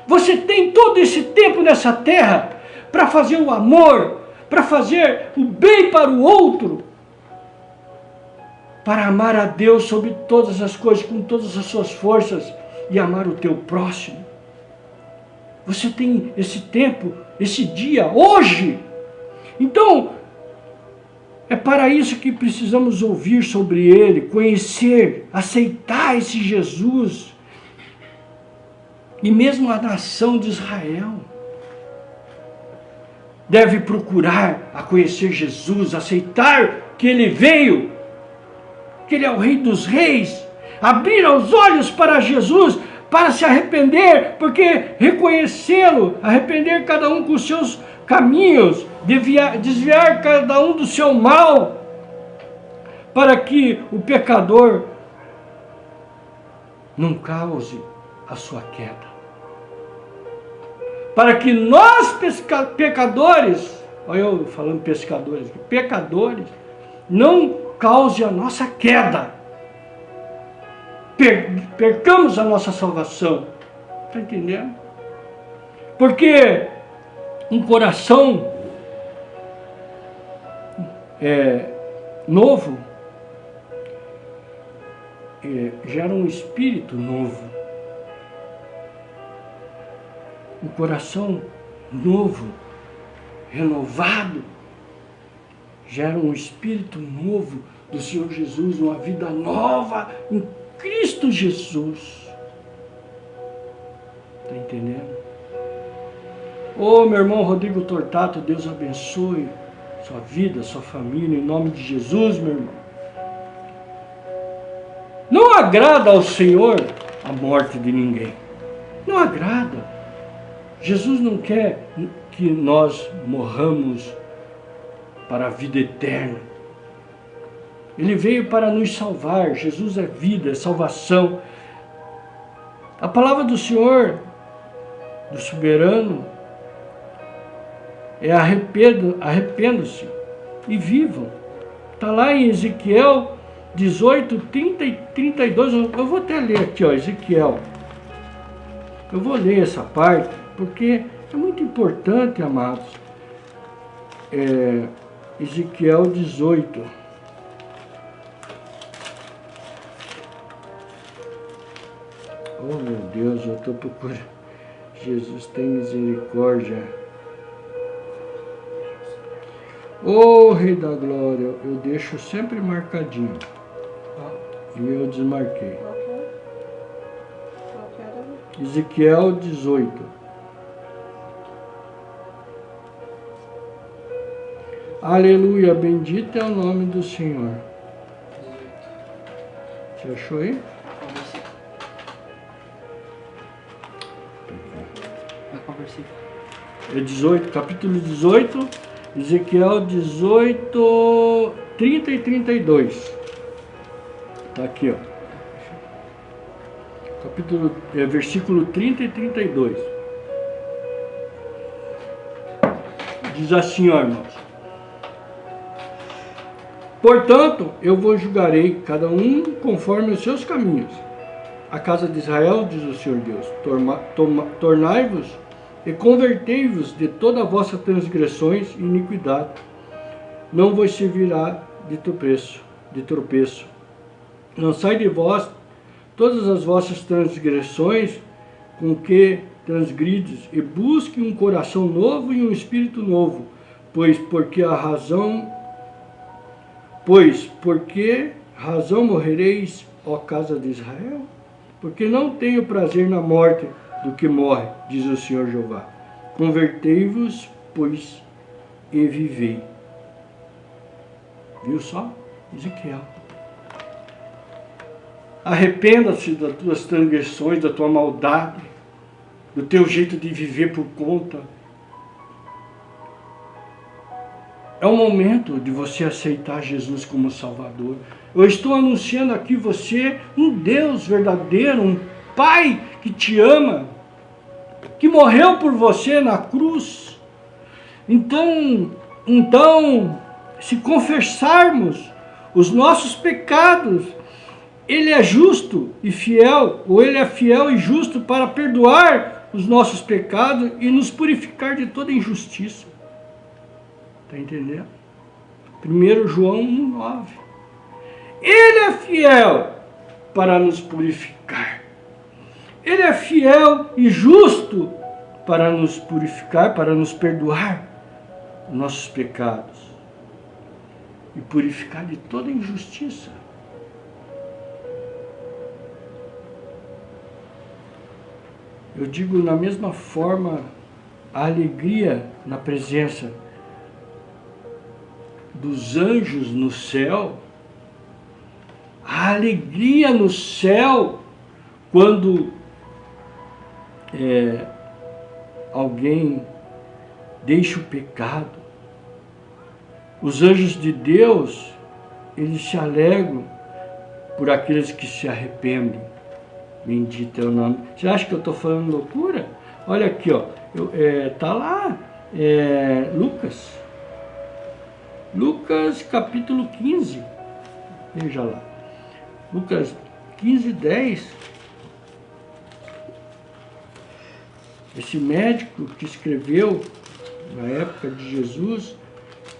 Você tem todo esse tempo nessa terra para fazer o amor, para fazer o bem para o outro, para amar a Deus sobre todas as coisas, com todas as suas forças, e amar o teu próximo. Você tem esse tempo, esse dia, hoje. Então, é para isso que precisamos ouvir sobre Ele, conhecer, aceitar esse Jesus. E mesmo a nação de Israel deve procurar a conhecer Jesus, aceitar que Ele veio, que Ele é o Rei dos Reis, abrir os olhos para Jesus, para se arrepender, porque reconhecê-lo, arrepender cada um com os seus caminhos, desviar cada um do seu mal, para que o pecador não cause a sua queda. Para que nós pecadores, olha eu falando pescadores, pecadores, não cause a nossa queda. Percamos a nossa salvação. Está entendendo? Porque um coração novo gera um espírito novo. Um coração novo, renovado, gera um espírito novo do Senhor Jesus, uma vida nova em Cristo Jesus. Está entendendo? Ô meu irmão Rodrigo Tortato, Deus abençoe sua vida, sua família, em nome de Jesus, meu irmão. Não agrada ao Senhor a morte de ninguém. Não agrada. Jesus não quer que nós morramos para a vida eterna. Ele veio para nos salvar. Jesus é vida, é salvação. A palavra do Senhor, do soberano, é arrependam-se e vivam. Está lá em Ezequiel 18, 30 e 32. Eu vou até ler aqui, ó, Ezequiel. Eu vou ler essa parte, porque é muito importante, amados. Ezequiel 18. Oh meu Deus, eu estou procurando. Jesus tem misericórdia. Oh Rei da Glória, eu deixo sempre marcadinho. E eu desmarquei. Ezequiel 18. Aleluia, bendito é o nome do Senhor. Você achou aí? É 18, capítulo 18, Ezequiel 18, 30 e 32. Está aqui, ó. Versículo 30 e 32. Diz assim, ó, irmãos. Portanto, eu vos julgarei, cada um conforme os seus caminhos. A casa de Israel, diz o Senhor Deus, tornai-vos e convertei-vos de toda a vossa transgressões e iniquidade. Não vos servirá de tropeço. Lançai de vós todas as vossas transgressões com que transgrides, e busque um coração novo e um espírito novo, porque razão morrereis, ó casa de Israel? Porque não tenho prazer na morte do que morre, diz o Senhor Jeová. Convertei-vos, pois, e vivei. Viu só? Ezequiel. Arrependa-se das tuas transgressões, da tua maldade, do teu jeito de viver por conta. É o momento de você aceitar Jesus como Salvador. Eu estou anunciando aqui você, um Deus verdadeiro, um Pai que te ama, que morreu por você na cruz. Então, se confessarmos os nossos pecados, Ele é justo e fiel, ou Ele é fiel e justo para perdoar os nossos pecados e nos purificar de toda injustiça. Está entendendo? 1 João 1,9. Ele é fiel para nos purificar. Ele é fiel e justo para nos purificar, para nos perdoar os nossos pecados e purificar de toda injustiça. Eu digo na mesma forma, a alegria na presença dos anjos no céu, a alegria no céu quando alguém deixa o pecado. Os anjos de Deus, eles se alegram por aqueles que se arrependem. Bendito é o nome. Você acha que eu estou falando loucura? Olha aqui, ó. Tá lá, Lucas capítulo 15. Veja lá. Lucas 15, 10. Esse médico que escreveu na época de Jesus,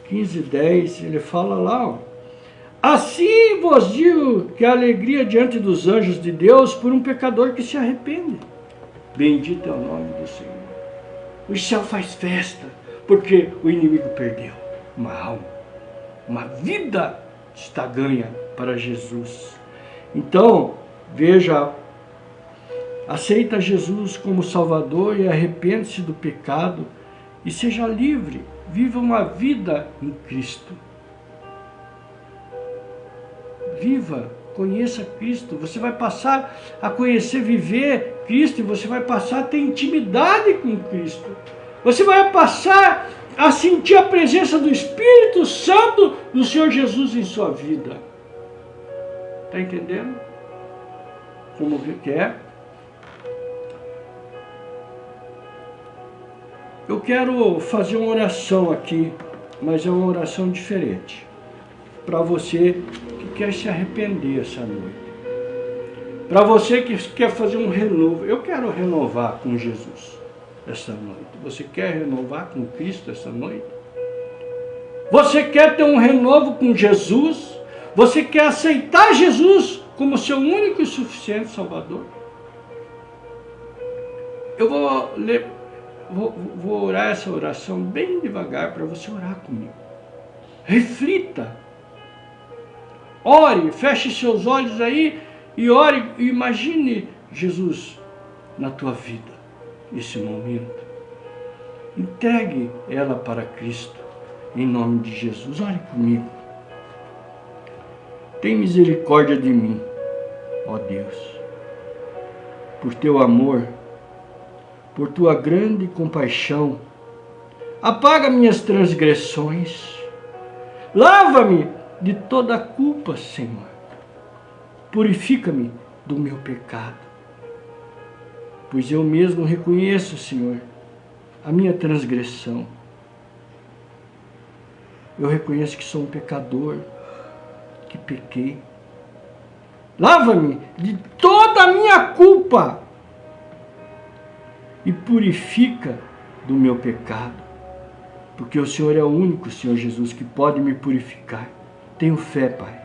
15, 10, ele fala lá, ó. Assim vos digo que a alegria diante dos anjos de Deus por um pecador que se arrepende. Bendito é o nome do Senhor. O céu faz festa, porque o inimigo perdeu uma alma. Uma vida está ganha para Jesus. Então, veja, aceita Jesus como Salvador e arrepende-se do pecado e seja livre. Viva uma vida em Cristo. Viva, conheça Cristo. Você vai passar a conhecer, viver Cristo, e você vai passar a ter intimidade com Cristo. Você vai passar a sentir a presença do Espírito Santo do Senhor Jesus em sua vida. Está entendendo? Como que é? Eu quero fazer uma oração aqui, mas é uma oração diferente. Para você que quer se arrepender essa noite. Para você que quer fazer um renovo. Eu quero renovar com Jesus essa noite. Você quer renovar com Cristo essa noite? Você quer ter um renovo com Jesus? Você quer aceitar Jesus como seu único e suficiente Salvador? Eu vou orar essa oração bem devagar para você orar comigo. Reflita. Ore, feche seus olhos aí e ore e imagine Jesus na tua vida, nesse momento. Entregue ela para Cristo, em nome de Jesus. Ore comigo. Tem misericórdia de mim, ó Deus, por teu amor, por tua grande compaixão. Apaga minhas transgressões. Lava-me de toda a culpa, Senhor. Purifica-me do meu pecado. Pois eu mesmo reconheço, Senhor, a minha transgressão. Eu reconheço que sou um pecador, que pequei. Lava-me de toda a minha culpa e purifica do meu pecado. Porque o Senhor é o único, Senhor Jesus, que pode me purificar. Tenho fé, Pai.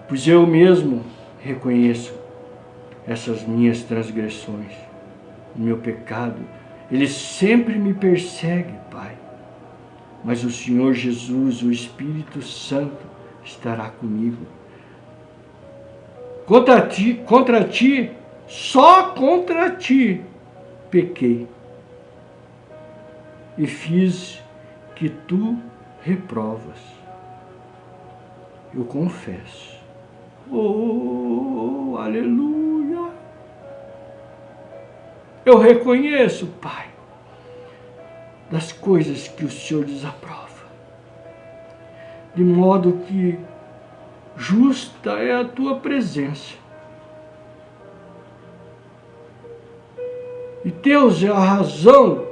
Pois eu mesmo reconheço essas minhas transgressões, o meu pecado. Ele sempre me persegue, Pai. Mas o Senhor Jesus, o Espírito Santo, estará comigo. Contra ti, só contra ti, pequei. E fiz que tu reprovas. Eu confesso. Oh, aleluia! Eu reconheço, Pai, das coisas que o Senhor desaprova, de modo que justa é a tua presença. E Deus é a razão,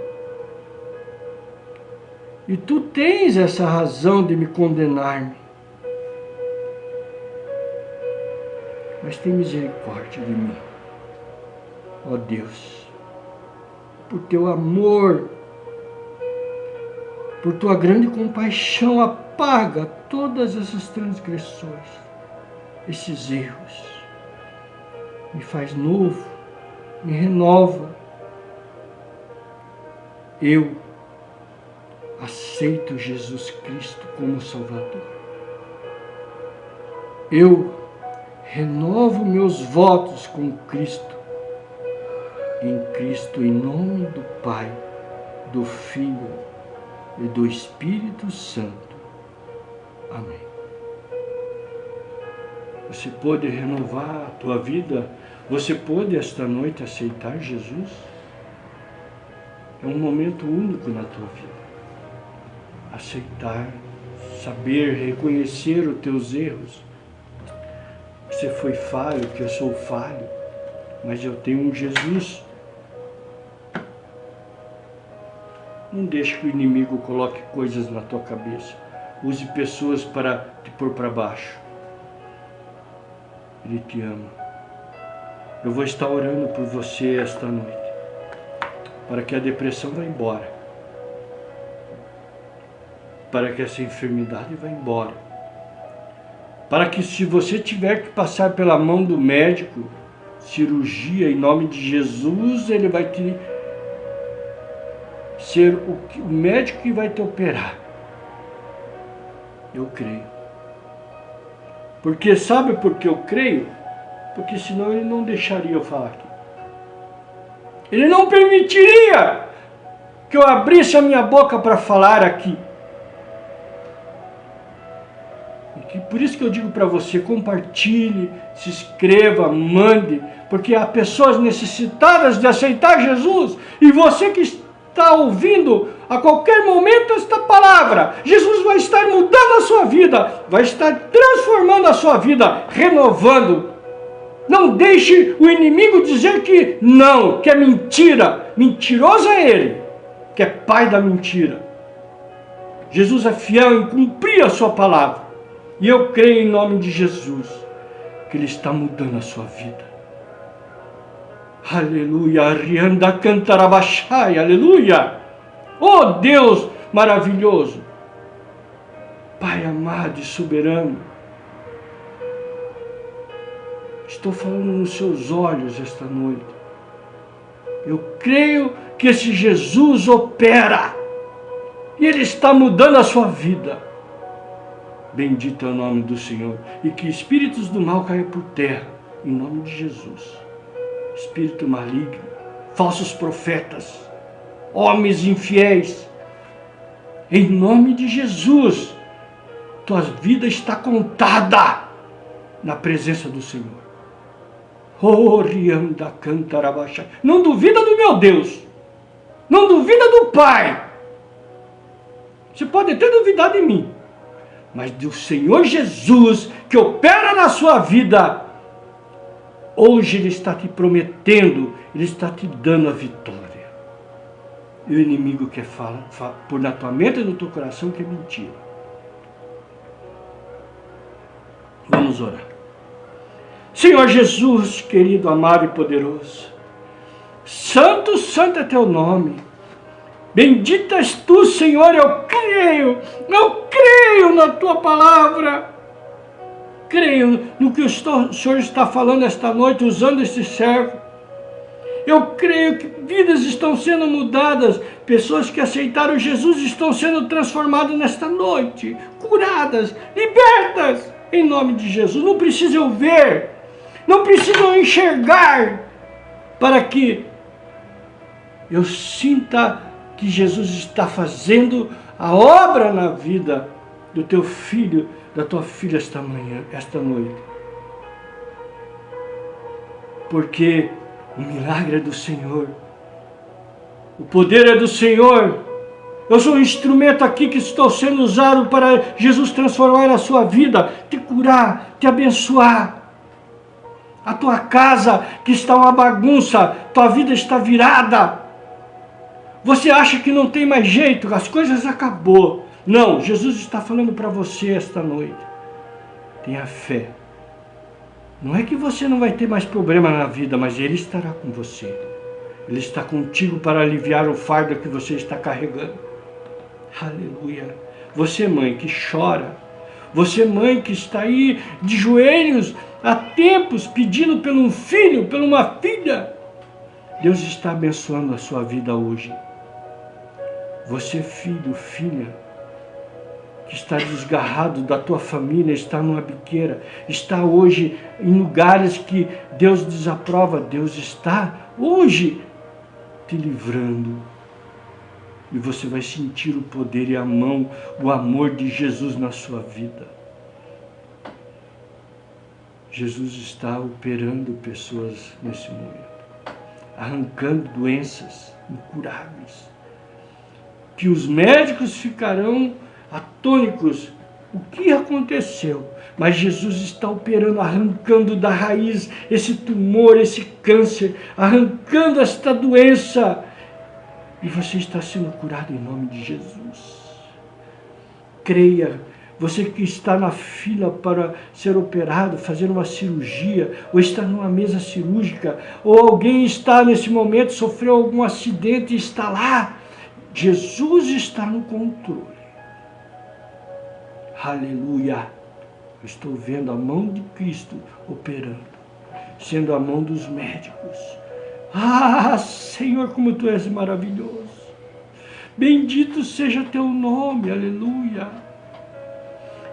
e tu tens essa razão de me condenar-me. Mas tem misericórdia de mim, ó Deus, por teu amor, por tua grande compaixão, apaga todas essas transgressões, esses erros. Me faz novo, me renova. Eu aceito Jesus Cristo como Salvador. Eu renovo meus votos com Cristo. Em Cristo, em nome do Pai, do Filho e do Espírito Santo. Amém. Você pode renovar a tua vida? Você pode esta noite aceitar Jesus? É um momento único na tua vida. Aceitar, saber, reconhecer os teus erros. Você foi falho, que eu sou falho, mas eu tenho um Jesus. Não deixe que o inimigo coloque coisas na tua cabeça. Use pessoas para te pôr para baixo. Ele te ama. Eu vou estar orando por você esta noite, para que a depressão vá embora, para que essa enfermidade vá embora, para que, se você tiver que passar pela mão do médico, cirurgia, em nome de Jesus, ele vai te ser o médico que vai te operar. Eu creio. Porque sabe por que eu creio? Porque senão ele não deixaria eu falar aqui. Ele não permitiria que eu abrisse a minha boca para falar aqui. E por isso que eu digo para você, compartilhe, se inscreva, mande, porque há pessoas necessitadas de aceitar Jesus, e você que está ouvindo a qualquer momento esta palavra, Jesus vai estar mudando a sua vida, vai estar transformando a sua vida, renovando. Não deixe o inimigo dizer que não, que é mentira. Mentiroso é ele, que é pai da mentira. Jesus é fiel em cumprir a sua palavra. E eu creio em nome de Jesus que ele está mudando a sua vida. Aleluia, Arianda Cantarabachai, aleluia. Oh Deus maravilhoso, Pai amado e soberano, estou falando nos seus olhos esta noite. Eu creio que esse Jesus opera e ele está mudando a sua vida. Bendito é o nome do Senhor. E que espíritos do mal caiam por terra, em nome de Jesus. Espírito maligno, falsos profetas, homens infiéis, em nome de Jesus, tua vida está contada na presença do Senhor. Oh, Rianda Cantarabachai. Não duvida do meu Deus, não duvida do Pai. Você pode até duvidar de mim, mas do Senhor Jesus, que opera na sua vida. Hoje Ele está te prometendo, Ele está te dando a vitória. E o inimigo quer falar por na tua mente e no teu coração que é mentira. Vamos orar. Senhor Jesus, querido, amado e poderoso, santo, santo é teu nome. Bendito és tu, Senhor, eu creio na tua palavra. creio no que o Senhor está falando esta noite, usando esse servo. Eu creio que vidas estão sendo mudadas, pessoas que aceitaram Jesus estão sendo transformadas nesta noite, curadas, libertas, em nome de Jesus. Não precisam ver, não precisam enxergar, para que eu sinta que Jesus está fazendo a obra na vida do teu filho, da tua filha esta noite. Porque o milagre é do Senhor. O poder é do Senhor. Eu sou um instrumento aqui que estou sendo usado para Jesus transformar a sua vida, te curar, te abençoar. A tua casa que está uma bagunça, tua vida está virada. Você acha que não tem mais jeito, as coisas acabou. Não, Jesus está falando para você esta noite. Tenha fé. Não é que você não vai ter mais problema na vida, mas Ele estará com você. Ele está contigo para aliviar o fardo que você está carregando. Aleluia. Você, mãe, que chora. Você, mãe, que está aí de joelhos há tempos pedindo por um filho, por uma filha. Deus está abençoando a sua vida hoje. Você, filho, filha, que está desgarrado da tua família, está numa biqueira, está hoje em lugares que Deus desaprova, Deus está hoje te livrando. E você vai sentir o poder e a mão, o amor de Jesus na sua vida. Jesus está operando pessoas nesse momento, arrancando doenças incuráveis, que os médicos ficarão atônicos. O que aconteceu? Mas Jesus está operando, arrancando da raiz esse tumor, esse câncer, arrancando esta doença. E você está sendo curado em nome de Jesus. Creia. Você que está na fila para ser operado, fazer uma cirurgia, ou está numa mesa cirúrgica, ou alguém está nesse momento, sofreu algum acidente e está lá. Jesus está no controle. Aleluia. Eu estou vendo a mão de Cristo operando, sendo a mão dos médicos. Ah, Senhor, como Tu és maravilhoso. Bendito seja Teu nome, aleluia.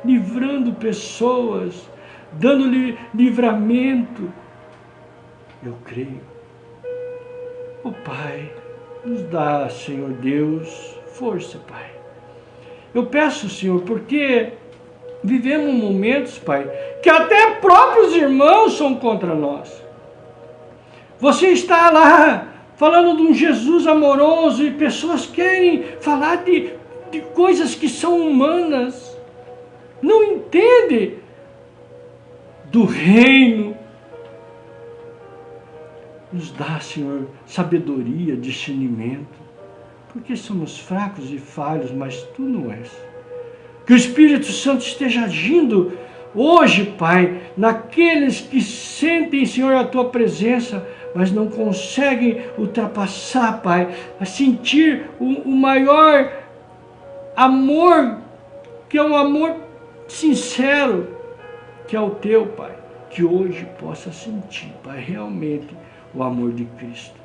Livrando pessoas, dando-lhe livramento. Eu creio. Oh Pai, nos dá, Senhor Deus, força, Pai. Eu peço, Senhor, porque vivemos momentos, Pai, que até próprios irmãos são contra nós. Você está lá falando de um Jesus amoroso e pessoas querem falar de coisas que são humanas. Não entende do reino. Nos dá, Senhor, sabedoria, discernimento, porque somos fracos e falhos, mas Tu não és. Que o Espírito Santo esteja agindo hoje, Pai, naqueles que sentem, Senhor, a Tua presença, mas não conseguem ultrapassar, Pai, a sentir o maior amor, que é um amor sincero, que é o Teu, Pai, que hoje possa sentir, Pai, realmente o amor de Cristo,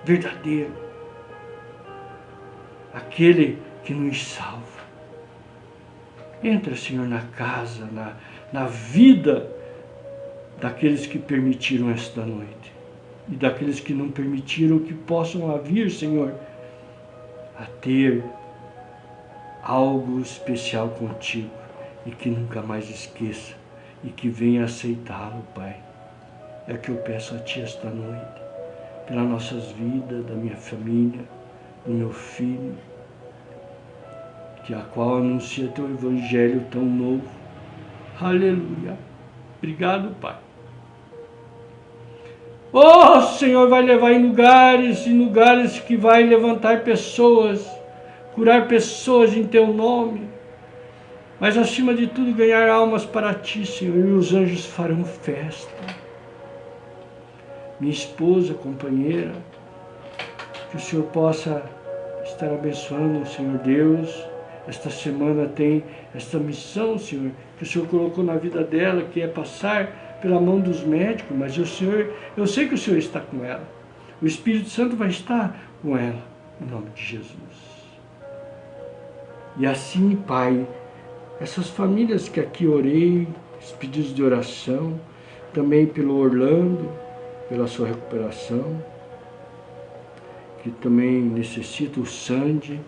verdadeiro, aquele que nos salva. Entra, Senhor, na casa, na vida daqueles que permitiram esta noite, e daqueles que não permitiram, que possam vir, Senhor, a ter algo especial contigo, e que nunca mais esqueça, e que venha aceitá-lo, Pai. É o que eu peço a Ti esta noite, pelas nossas vidas, da minha família, do meu filho, que a qual anuncia Teu Evangelho tão novo. Aleluia. Obrigado, Pai. Oh, Senhor, vai levar em lugares que vai levantar pessoas, curar pessoas em Teu nome, mas acima de tudo ganhar almas para Ti, Senhor, e os anjos farão festa. Minha esposa, companheira, que o Senhor possa estar abençoando, Senhor Deus, esta semana tem esta missão, Senhor, que o Senhor colocou na vida dela, que é passar pela mão dos médicos, mas o Senhor, eu sei que o Senhor está com ela. O Espírito Santo vai estar com ela, em nome de Jesus. E assim, Pai, essas famílias que aqui orei, os pedidos de oração, também pelo Orlando, pela sua recuperação, que também necessita o Sandy.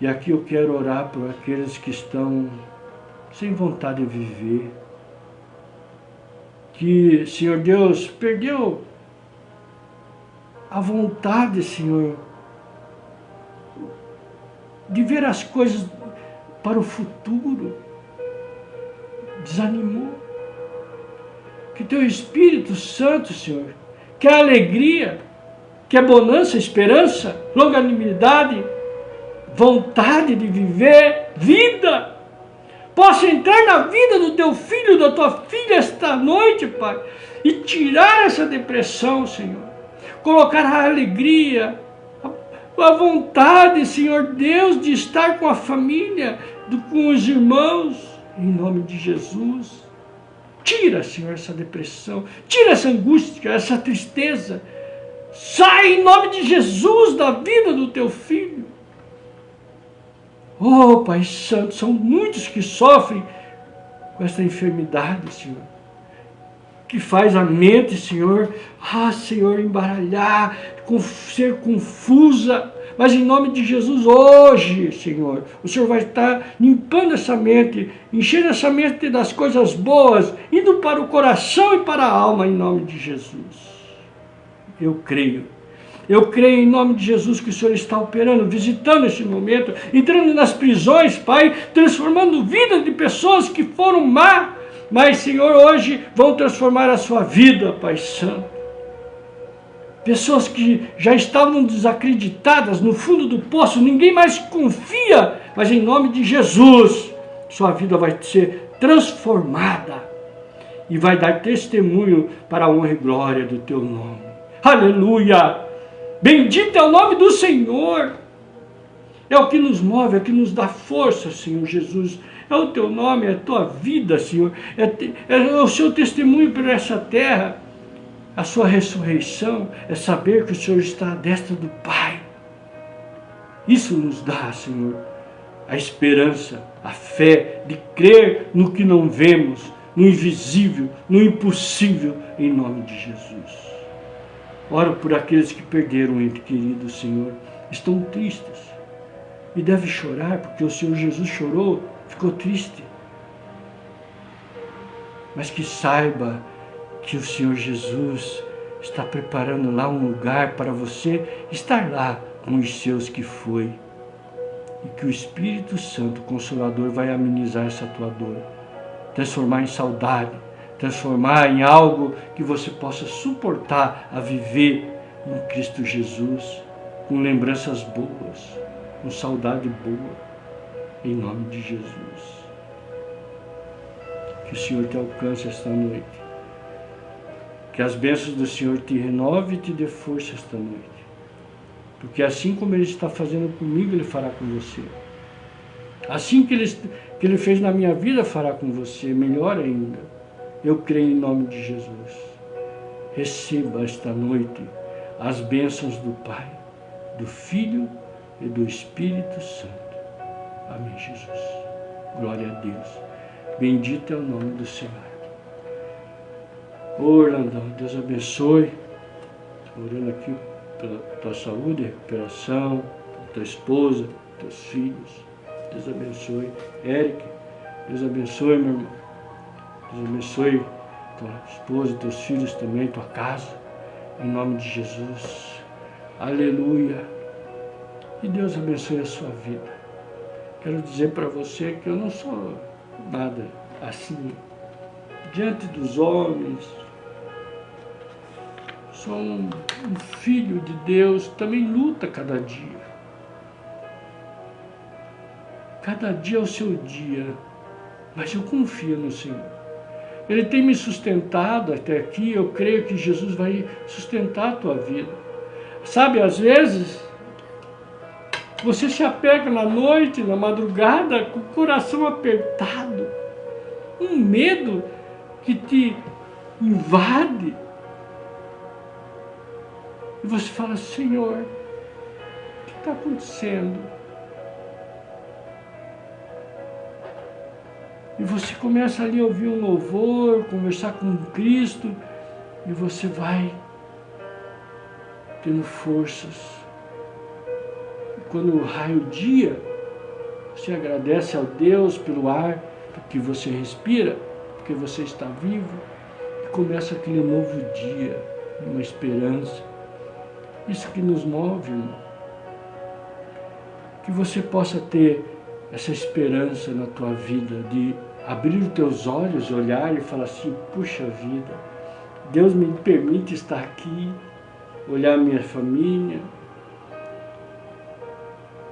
E aqui eu quero orar por aqueles que estão sem vontade de viver, que, Senhor Deus, perdeu a vontade, Senhor, de ver as coisas para o futuro, desanimou. Que Teu Espírito Santo, Senhor, que a alegria, que a bonança, esperança, longanimidade, vontade de viver vida, possa entrar na vida do Teu filho, da Tua filha esta noite, Pai, e tirar essa depressão, Senhor. Colocar a alegria, a vontade, Senhor Deus, de estar com a família, com os irmãos, em nome de Jesus. Tira, Senhor, essa depressão, tira essa angústia, essa tristeza. Sai em nome de Jesus da vida do Teu filho. Oh, Pai Santo, são muitos que sofrem com essa enfermidade, Senhor, que faz a mente, Senhor, Senhor, embaralhar, ser confusa. Mas em nome de Jesus, hoje, Senhor, o Senhor vai estar limpando essa mente, enchendo essa mente das coisas boas, indo para o coração e para a alma, em nome de Jesus. Eu creio em nome de Jesus que o Senhor está operando, visitando esse momento, entrando nas prisões, Pai, transformando vidas de pessoas que foram má, mas, Senhor, hoje vão transformar a sua vida, Pai Santo. Pessoas que já estavam desacreditadas no fundo do poço, ninguém mais confia, mas em nome de Jesus, sua vida vai ser transformada e vai dar testemunho para a honra e glória do Teu nome. Aleluia! Bendito é o nome do Senhor. É o que nos move, é o que nos dá força, Senhor Jesus. É o Teu nome, é a Tua vida, Senhor. É o Seu testemunho por essa terra. A Sua ressurreição é saber que o Senhor está à destra do Pai. Isso nos dá, Senhor, a esperança, a fé de crer no que não vemos, no invisível, no impossível, em nome de Jesus. Oro por aqueles que perderam um ente querido, Senhor, estão tristes e devem chorar, porque o Senhor Jesus chorou, ficou triste. Mas que saiba que o Senhor Jesus está preparando lá um lugar para você estar lá com os seus que foi. E que o Espírito Santo, Consolador, vai amenizar essa tua dor, transformar em saudade, transformar em algo que você possa suportar a viver em Cristo Jesus, com lembranças boas, com saudade boa, em nome de Jesus. Que o Senhor te alcance esta noite. Que as bênçãos do Senhor te renove e te dê força esta noite. Porque assim como Ele está fazendo comigo, Ele fará com você. Assim que Ele fez na minha vida, fará com você, melhor ainda. Eu creio em nome de Jesus. Receba esta noite as bênçãos do Pai, do Filho e do Espírito Santo. Amém, Jesus. Glória a Deus. Bendito é o nome do Senhor. Orlando, Deus abençoe. Estou orando aqui pela tua saúde, recuperação, tua esposa, teus filhos. Deus abençoe. Eric, Deus abençoe, meu irmão. Deus abençoe tua esposa, teus filhos também, tua casa. Em nome de Jesus. Aleluia. E Deus abençoe a sua vida. Quero dizer para você que eu não sou nada assim diante dos homens. Sou um filho de Deus, também luta cada dia. Cada dia é o seu dia, mas eu confio no Senhor. Ele tem me sustentado até aqui, eu creio que Jesus vai sustentar a tua vida. Sabe, às vezes, Você se apega na noite, na madrugada, com o coração apertado, um medo que te invade. E você fala, Senhor, o que está acontecendo? E você começa ali a ouvir um louvor, conversar com Cristo, e você vai tendo forças. E quando raia o dia, você agradece ao Deus pelo ar que você respira, porque você está vivo, e começa aquele novo dia, uma esperança. Isso que nos move, irmão. Que você possa ter essa esperança na tua vida, de abrir os teus olhos, olhar e falar assim, puxa vida, Deus me permite estar aqui, olhar a minha família,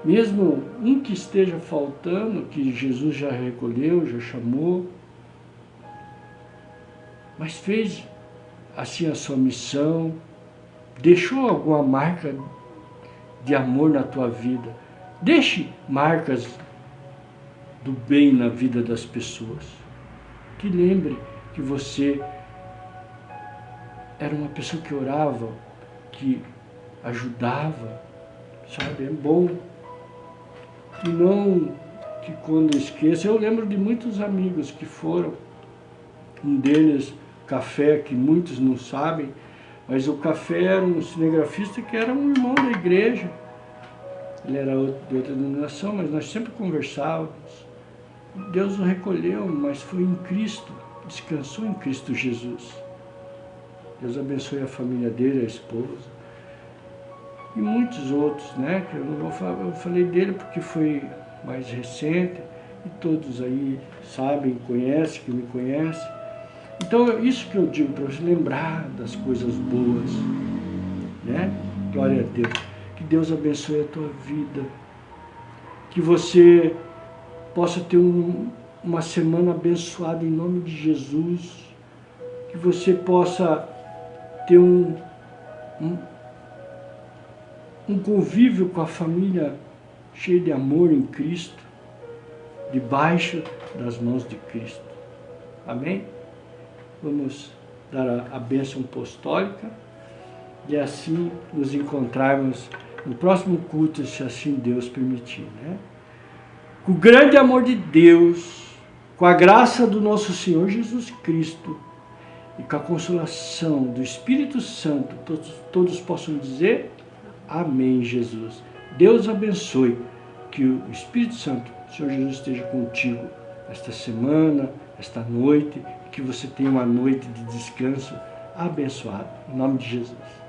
mesmo um que esteja faltando, que Jesus já recolheu, já chamou, mas fez assim a sua missão, deixou alguma marca de amor na tua vida. Deixe marcas do bem na vida das pessoas. Que lembre que você era uma pessoa que orava, que ajudava, sabe? É bom. E não que quando esqueça, eu lembro de muitos amigos que foram, um deles, Café, que muitos não sabem, mas o Café era um cinegrafista que era um irmão da igreja. Ele era de outra denominação, mas nós sempre conversávamos. Deus o recolheu, mas foi em Cristo, descansou em Cristo Jesus. Deus abençoe a família dele, a esposa. E muitos outros, né? Que eu não vou falar, eu falei dele porque foi mais recente, e todos aí sabem, conhecem, que me conhecem. Então, é isso que eu digo para você, lembrar das coisas boas, né? Glória a Deus. Que Deus abençoe a tua vida. Que você possa ter uma semana abençoada em nome de Jesus. Que você possa ter um convívio com a família cheio de amor em Cristo, debaixo das mãos de Cristo. Amém? Vamos dar a bênção apostólica e assim nos encontrarmos no próximo culto, se assim Deus permitir, né? Com o grande amor de Deus, com a graça do nosso Senhor Jesus Cristo e com a consolação do Espírito Santo, todos possam dizer amém, Jesus. Deus abençoe, que o Espírito Santo, o Senhor Jesus, esteja contigo esta semana, esta noite, e que você tenha uma noite de descanso abençoada. Em nome de Jesus.